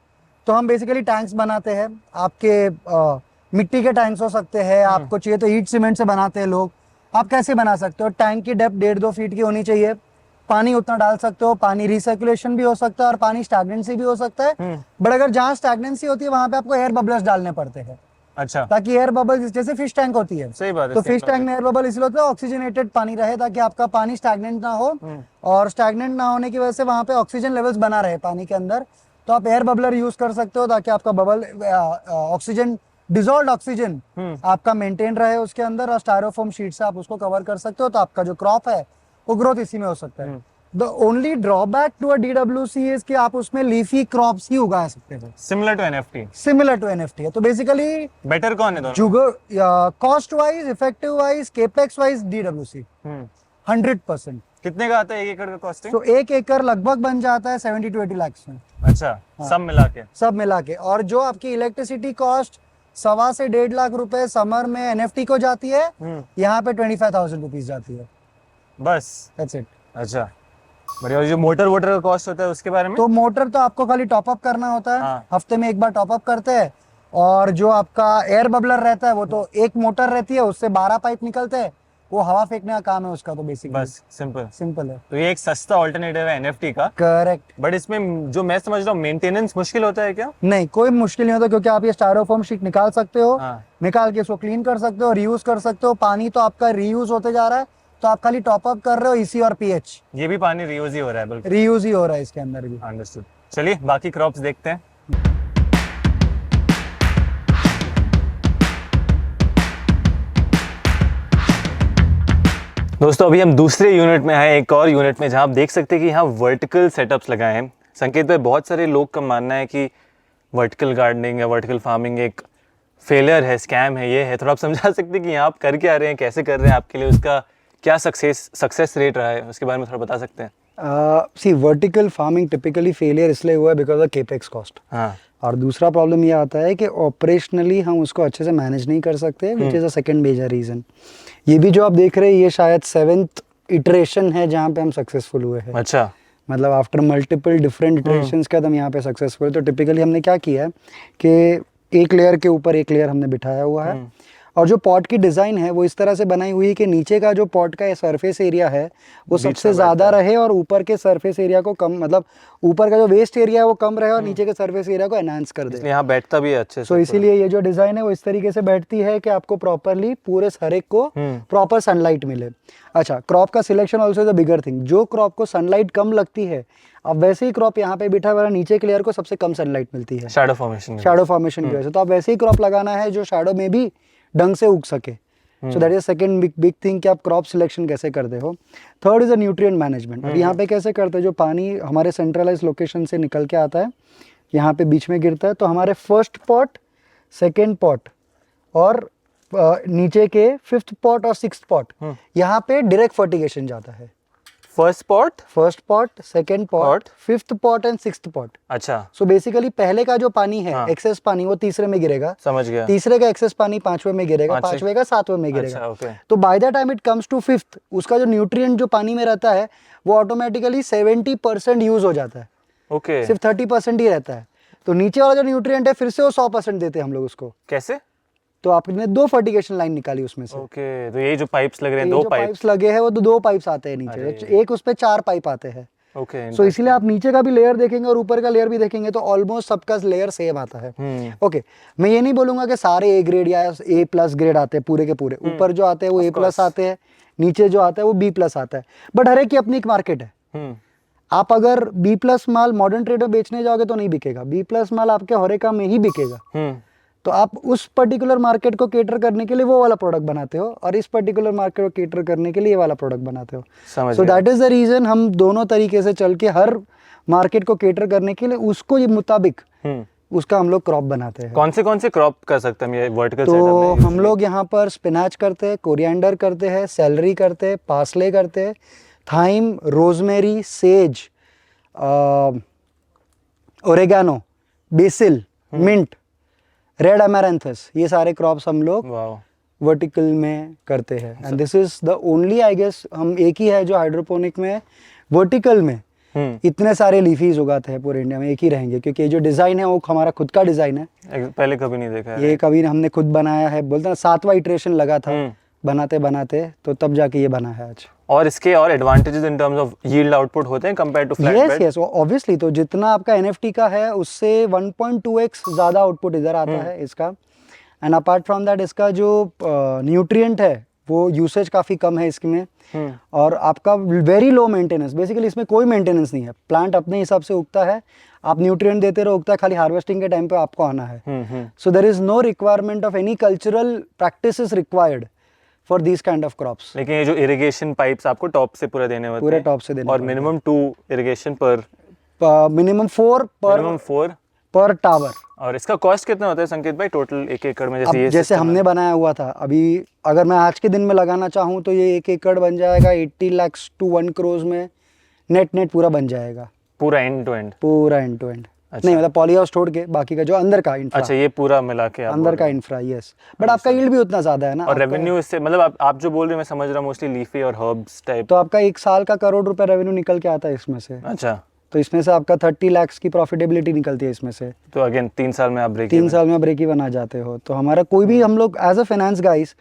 तो हम बेसिकली टैंक्स बनाते हैं। आपके मिट्टी के टैंक्स हो सकते हैं, आपको चाहिए तो ईंट सीमेंट से बनाते हैं लोग। आप कैसे बना सकते हो? टैंक की डेप्थ 1.5-2 फीट की होनी चाहिए। पानी उतना डाल सकते हो। पानी रिसर्कुलेशन भी हो सकता है और पानी स्टैग्नेंसी भी हो सकता है। बट अगर जहाँ स्टैग्नेंसी होती है वहां पे आपको एयर बबल्स डालने पड़ते हैं। अच्छा। ताकि एयर बबल्स, जैसे फिश टैंक होती है, सही बात है। तो फिश टैंक में एयर बबल इसलिए होता है ऑक्सीजनेटेड पानी रहे, ताकि आपका पानी स्टैग्नेंट ना हो। और स्टैग्नेंट ना होने की वजह से वहां पे ऑक्सीजन लेवल्स बना रहे पानी के अंदर। तो आप एयर बबलर यूज कर सकते हो ताकि आपका बबल ऑक्सीजन, डिजॉल्व्ड ऑक्सीजन आपका मेंटेन रहे उसके अंदर। और स्टायरोफोम शीट से आप उसको कवर कर सकते हो। तो आपका जो क्रॉप है वो ग्रोथ इसी में हो सकता है। The only drawback to a DWC is कि आप उसमें लीफी क्रॉप्स ही उगा सकते हो। Similar to NFT? Similar to NFT है। तो बेसिकली बेटर कौन है दोनों? Jugaad, cost wise, effective wise, capex wise DWC 100%। कितने का आता है 1 एकड़ का कॉस्टिंग? तो 1 एकड़ लगभग बन जाता है 70 to 80 लाख में। अच्छा। हाँ। सब मिला के। और जो आपकी इलेक्ट्रिसिटी कॉस्ट 1.25 से 1.5 लाख रुपए समर में एनएफटी को जाती है, यहाँ पे 25,000 रुपीज जाती है बस। That's it. अच्छा। बढ़िया। और जो मोटर वोटर का कॉस्ट होता है उसके बारे में? तो मोटर तो आपको खाली टॉप अप करना होता है, हाँ। हफ्ते में एक बार टॉप अप करते हैं। और जो आपका एयर बबलर रहता है वो तो एक मोटर रहती है, उससे 12 पाइप निकलते हैं, वो हवा फेंकने का काम है उसका। तो बेसिकली बस सिंपल। सिंपल है। तो ये एक सस्ता ऑल्टरनेटिव है एनएफटी का। करेक्ट। बट इसमें जो मैं समझ रहा हूँ मेंटेनेंस मुश्किल होता है क्या? नहीं, कोई मुश्किल नहीं होता, क्योंकि आप ये स्टायरोफोम शीट निकाल सकते हो, हाँ। निकाल के इसको क्लीन कर सकते हो, रीयूज कर सकते हो। पानी तो आपका रीयूज होते जा रहा है, तो आप खाली टॉप अप कर रहे हो ईसी और पीएच। ये भी पानी रीयूज ही हो रहा है बिल्कुल। रीयूज ही हो रहा है इसके अंदर भी। अंडरस्टूड। चलिए बाकी क्रॉप्स देखते हैं। दोस्तों अभी हम दूसरे यूनिट में आए, एक और यूनिट में, जहां आप देख सकते हैं कि यहाँ वर्टिकल सेटअप्स लगाए हैं। संकेत भाई, बहुत सारे लोग का मानना है कि वर्टिकल गार्डनिंग या वर्टिकल फार्मिंग एक फेलियर है, स्कैम है, ये है। थोड़ा आप समझा सकते हैं कि यहाँ आप कर क्या रहे हैं, कैसे कर रहे हैं, आपके लिए उसका क्या सक्सेस रेट रहा है, उसके बारे में थोड़ा बता सकते हैं? सी वर्टिकल फार्मिंग टिपिकली फेलियर इसलिए हुआ है बिकॉज ऑफ केपेक्स कॉस्ट। हाँ। और दूसरा प्रॉब्लम ये आता है कि ऑपरेशनली हम उसको अच्छे से मैनेज नहीं कर सकते, which is a second major reason. ये भी जो आप देख रहे हैं, ये शायद 7th इटरेशन है जहाँ पे हम सक्सेसफुल हुए हैं। अच्छा। मतलब आफ्टर मल्टीपल डिफरेंट इटरेशंस के बाद हम यहाँ पे सक्सेसफुल। तो टिपिकली हमने क्या किया है कि एक लेयर के ऊपर एक लेयर हमने बिठाया हुआ है, और जो पॉट की डिज़ाइन है वो इस तरह से बनाई हुई है कि नीचे का जो पॉट का सरफेस एरिया है वो सबसे ज़्यादा रहे, और ऊपर के सरफेस एरिया को कम, मतलब ऊपर का जो वेस्ट एरिया है वो कम रहे, और नीचे के सरफेस एरिया को एनहांस कर दे। यहाँ बैठता भी है अच्छे से। तो इसीलिए ये जो डिज़ाइन है वो इस तरीके से बैठती है कि आपको प्रॉपरली पूरे हर एक को प्रॉपर सनलाइट मिले। अच्छा, क्रॉप का selection also is a bigger thing. जो क्रॉप को सनलाइट कम लगती है, अब वैसे ही क्रॉप यहाँ पे बिठा हुआ नीचे के लेयर को सबसे कम सनलाइट मिलती है, शैडो फॉर्मेशन की वजह से। तो आप वैसे ही क्रॉप लगाना है जो शैडो में भी ढंग से उग सके। सो that is second big thing कि आप क्रॉप सिलेक्शन कैसे करते हो। Third is a nutrient management. अब यहाँ पे कैसे करते हैं, जो पानी हमारे सेंट्रलाइज लोकेशन से निकल के आता है, यहाँ पे बीच में गिरता है, तो हमारे फर्स्ट पॉट, सेकेंड पॉट और नीचे के 5th पॉट और 6th पॉट, यहाँ पे डायरेक्ट फर्टिगेशन जाता है। First pot, second pot, 5th pot and 6th pot. अच्छा। सो बेसिकली पहले का जो पानी है, एक्सेस पानी, वो तीसरे में गिरेगा। समझ गया। तीसरे का एक्सेस पानी 5वें में गिरेगा, 5वें का 7वें में गिरेगा। अच्छा, okay. तो by the time it comes to 5th, उसका जो न्यूट्रिएंट जो पानी में रहता है वो ऑटोमेटिकली 70% यूज हो जाता है। ओके। सिर्फ 30% ही रहता है। तो नीचे वाला जो न्यूट्रिएंट है फिर से वो 100% देते हैं हम लोग उसको। कैसे? तो आपने 2 फर्टिगेशन लाइन निकाली उसमें से। ओके। तो ये जो पाइप्स लग रहे हैं, तो 2 पाइप्स लगे हैं, वो 2 पाइप्स आते हैं नीचे, एक उस पे 4 पाइप आते हैं। ओके। सो इसीलिए आप नीचे का भी लेयर देखेंगे और ऊपर का लेयर भी देखेंगे तो ऑलमोस्ट सबका लेयर सेम आता है। ओके, मैं ये नहीं बोलूंगा कि सारे ए ग्रेड या A+ ग्रेड आते हैं पूरे के पूरे। ऊपर जो आते हैं वो A+ आते हैं, नीचे जो आता है वो B+ आता है। बट हर एक की अपनी एक मार्केट है। आप अगर B+ माल मॉडर्न ट्रेड में बेचने जाओगे तो नहीं बिकेगा, B+ माल आपके होरेका में ही बिकेगा। तो आप उस पर्टिकुलर मार्केट को केटर करने के लिए वो वाला प्रोडक्ट बनाते हो, और इस पर्टिकुलर मार्केट को केटर करने के लिए ये वाला प्रोडक्ट बनाते हो। So that is the reason हम दोनों तरीके से चल के हर मार्केट को केटर करने के लिए उसको ये मुताबिक उसका हम लोग क्रॉप बनाते हैं। कौन से क्रॉप कर सकते हैं ये वर्टिकल तो सेटअप में? हम लोग यहाँ पर स्पिनाच करते हैं, कोरिएंडर करते हैं, सेलरी करते हैं, पार्सले करते हैं, thyme, rosemary, sage, oregano, basil, mint, red amaranthus, ये सारे क्रॉप्स हम लोग वर्टिकल में करते हैं। And this is the only, I guess हम एक ही है जो हाइड्रोपोनिक में वर्टिकल में इतने सारे लीफीज उगाते हैं पूरे इंडिया में, एक ही रहेंगे। क्योंकि ये जो डिजाइन है वो हमारा खुद का डिजाइन है, पहले कभी नहीं देखा है ये कभी हमने खुद बनाया है। बोलते ना 7वां इटरेशन लगा था बनाते बनाते, तो तब जाके ये बना है आज। और इसके और advantages in terms of yield output होते हैं compare to flat bed? Yes obviously. तो जितना आपका एनएफटी का है उससे 1.2x ज्यादा आउटपुट इधर आता है इसका। एंड अपार्ट फ्रॉम दैट इसका जो न्यूट्रिएंट है वो यूसेज काफ़ी कम है इसमें। और आपका वेरी लो मेंटेनेंस, बेसिकली इसमें कोई मेंटेनेंस नहीं है, प्लांट अपने हिसाब से उगता है, आप न्यूट्रिएंट देते रहो, उगता है, खाली हार्वेस्टिंग के टाइम पे आपको आना है। So there is no requirement of any cultural practices required for these kind of crops. लेकिन ये जो इरिगेशन पाइप्स आपको टॉप से पूरा देने होते हैं, पूरे टॉप से देने, और मिनिमम 2 इरिगेशन पर, मिनिमम 4 पर टावर। और इसका कॉस्ट कितना होता है संकेत भाई टोटल 1 एकड़ में? जैसे हमने बनाया हुआ था अभी, अगर मैं आज के दिन में लगाना चाहूँ तो ये 1 एकड़ बन जाएगा 80 lakhs to 1 crore में, नेट पूरा बन जाएगा, पूरा एंड टू एंड। पूरा एंड टू एंड। अच्छा। नहीं मतलब पॉली हाउस छोड़ के बाकी का जो अंदर का इंफ्रा, अच्छा, ये पूरा मिला के आप अंदर बोल का रहे हो। Infra, yes. बट आपका यील्ड भी उतना ज़्यादा है ना, और आपका- रेवेन्यू इससे मतलब आप जो बोल रहे हो मैं समझ रहा हूँ, मोस्टली लीफी और हर्ब्स टाइप। तो आपका 1 साल का ₹1 करोड़ रेवेन्यू निकल के आता है इसमें से। अच्छा, तो इसमें से आपका 30 लाख की प्रॉफिटेबिलिटी निकलती है इसमें से। तो अगेन 3 साल में आप ब्रेक 3 साल में ब्रेक इवन आ जाते हो। तो हमारा कोई भी, हम लोग एज अ फाइनेंस गाइस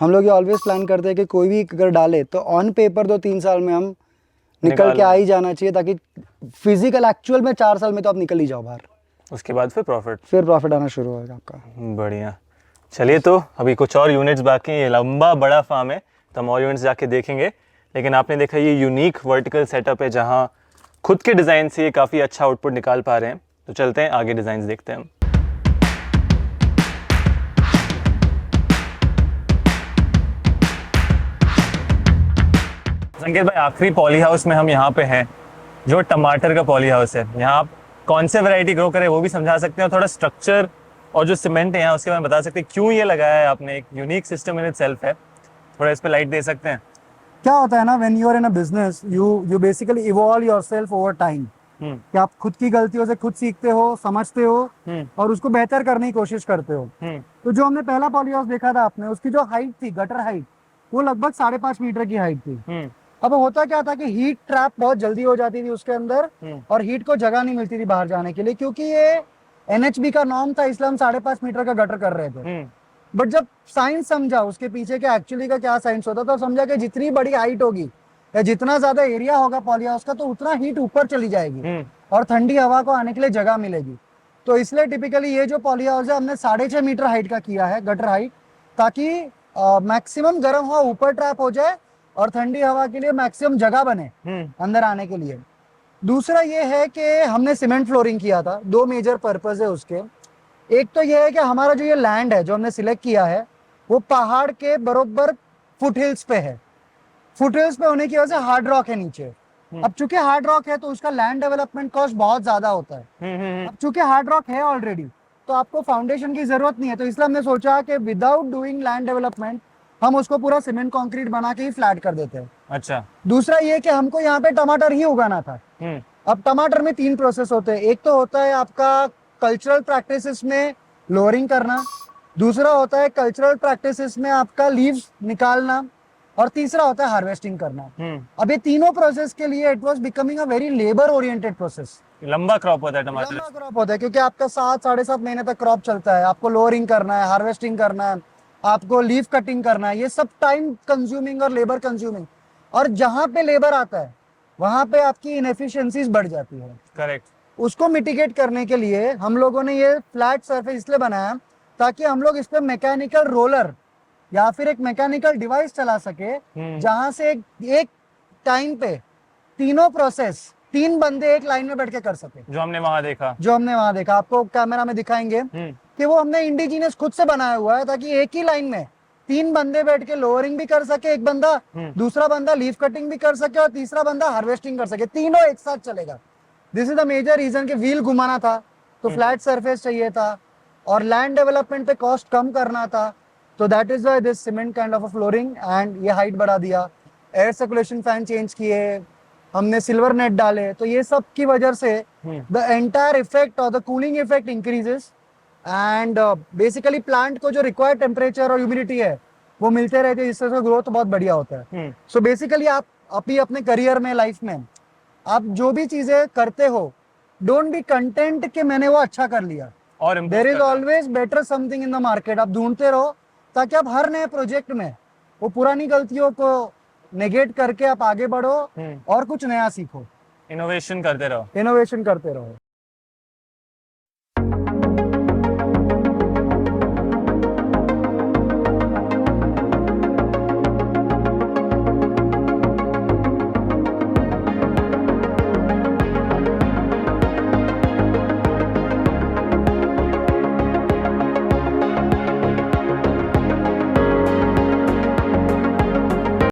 हम लोग ये ऑलवेज प्लान करते हैं कि कोई भी अगर डाले तो ऑन पेपर तो 3 साल में हम निकल के आ ही जाना चाहिए, ताकि फिजिकल एक्चुअल में 4 साल में तो आप निकल ही जाओ बाहर, उसके बाद फिर प्रॉफिट। फिर प्रॉफिट आना शुरू होगा आपका। बढ़िया। चलिए, तो अभी कुछ और यूनिट्स बाकी हैं, ये लंबा बड़ा फार्म है तो हम और यूनिट्स जाके देखेंगे। लेकिन आपने देखा ये यूनिक वर्टिकल सेटअप है जहाँ खुद के डिज़ाइन से ये काफ़ी अच्छा आउटपुट निकाल पा रहे हैं। तो चलते हैं आगे डिज़ाइंस देखते हैं हम। संकेत भाई, आखिरी पॉली हाउस में हम यहाँ पे हैं, जो टमाटर का पॉली हाउस है। यहाँ आप कौन से वैरायटी ग्रो करें वो भी समझा सकते हैं, और थोड़ा स्ट्रक्चर और जो सीमेंट है यहाँ उसके बारे में बता सकते हैं, क्यों ये लगाया है आपने, एक यूनिक सिस्टम इन इटसेल्फ है। थोड़ा इस पे लाइट दे सकते हैं। क्या होता है ना, when you are in a business you basically evolve yourself over time, कि आप खुद की गलतियों से खुद सीखते हो, समझते हो और उसको बेहतर करने की कोशिश करते हो। तो जो हमने पहला पॉली हाउस देखा था आपने, उसकी जो हाइट थी, गटर हाइट, वो लगभग 5.5 मीटर की हाइट थी। अब होता क्या था कि हीट ट्रैप बहुत जल्दी हो जाती थी उसके अंदर, और हीट को जगह नहीं मिलती थी बाहर जाने के लिए, क्योंकि ये एनएचबी का नॉर्म था, इसलिए हम 5.5 मीटर का गटर कर रहे थे। बट जब साइंस समझा उसके पीछे के एक्चुअली का क्या साइंस होता, तो समझा कि जितनी बड़ी हाइट होगी या जितना ज्यादा एरिया होगा पॉली हाउस का, तो उतना हीट ऊपर चली जाएगी और ठंडी हवा को आने के लिए जगह मिलेगी। तो इसलिए टिपिकली ये जो पॉली हाउस है हमने 6.5 मीटर हाइट का किया है, गटर हाइट, ताकि मैक्सिमम गर्म हवा ऊपर ट्रैप हो जाए और ठंडी हवा के लिए मैक्सिमम जगह बने अंदर आने के लिए। दूसरा ये है कि हमने सीमेंट फ्लोरिंग किया था। 2 मेजर पर्पस है उसके। एक तो ये है कि हमारा जो ये लैंड है जो हमने सिलेक्ट किया है, वो पहाड़ के बरोबर फुट हिल्स पे है। फुट हिल्स पे होने की वजह से हार्ड रॉक है नीचे। अब चूंकि हार्ड रॉक है तो उसका लैंड डेवलपमेंट कॉस्ट बहुत ज्यादा होता है। अब चूंकि हार्ड रॉक है ऑलरेडी, तो आपको फाउंडेशन की जरूरत नहीं है। तो इसलिए हमने सोचा कि विदाउट डूइंग लैंड डेवलपमेंट हम उसको पूरा सीमेंट कंक्रीट बना के ही फ्लैट कर देते हैं। अच्छा। दूसरा ये कि हमको यहाँ पे टमाटर ही उगाना था। अब टमाटर में 3 प्रोसेस होते हैं। एक तो होता है आपका कल्चरल प्रैक्टिसेस में लोअरिंग करना, दूसरा होता है कल्चरल प्रैक्टिसेस में आपका लीव्स निकालना, और तीसरा होता है हार्वेस्टिंग करना। अब ये तीनों प्रोसेस के लिए it was becoming a very labour oriented process. लंबा क्रॉप होता है टमाटर। लंबा क्रॉप होता है क्योंकि आपका 7-7.5 महीने तक क्रॉप चलता है। आपको लोअरिंग करना है, हार्वेस्टिंग करना है, आपको लीफ कटिंग करना है, ये सब टाइम कंज्यूमिंग और लेबर कंज्यूमिंग। और जहां पे लेबर आता है वहां पे आपकी इनएफिशिएंसीज बढ़ जाती है। करेक्ट। उसको मिटिगेट करने के लिए हम लोगों ने ये फ्लैट सरफेस इसलिए बनाया ताकि हम लोग इस पे मैकेनिकल रोलर या फिर एक मैकेनिकल डिवाइस चला सके, जहां से एक टाइम पे तीनों प्रोसेस 3 बंदे एक लाइन में बैठ के कर सके। जो हमने वहां देखा आपको कैमरा में दिखाएंगे कि वो हमने इंडिजिनियस खुद से बनाया हुआ है, ताकि एक ही लाइन में 3 बंदे बैठ के लोअरिंग भी कर सके, एक बंदा, दूसरा बंदा लीफ कटिंग भी कर सके और तीसरा बंदा हार्वेस्टिंग कर सके। तीनों एक साथ चलेगा। This is the major reason कि व्हील घुमाना था तो फ्लैट सरफेस चाहिए था, और लैंड डेवलपमेंट पे कॉस्ट कम करना था। तो that is why this cement kind of a flooring, and ये हाइट बढ़ा दिया, एयर सर्कुलेशन फैन चेंज किए, हमने सिल्वर नेट डाले। तो ये सब की वजह से द एंटायर इफेक्ट और the cooling effect increases, and basically plant को जो रिक्वायर्ड टेम्परेचर और ह्यूमिडिटी है वो मिलते रहते हैं, जिससे ग्रोथ बहुत बढ़िया होता है। सो बेसिकली आप अभी अपने करियर में, लाइफ में आप जो भी चीजें करते हो, डोंट बी कंटेंट कि मैंने वो अच्छा कर लिया, और there is always better something in the market. आप ढूंढते रहो ताकि आप हर नए प्रोजेक्ट में वो पुरानी गलतियों को नेगेट करके आप आगे बढ़ो और कुछ नया सीखो, इनोवेशन करते रहो। इनोवेशन करते रहो।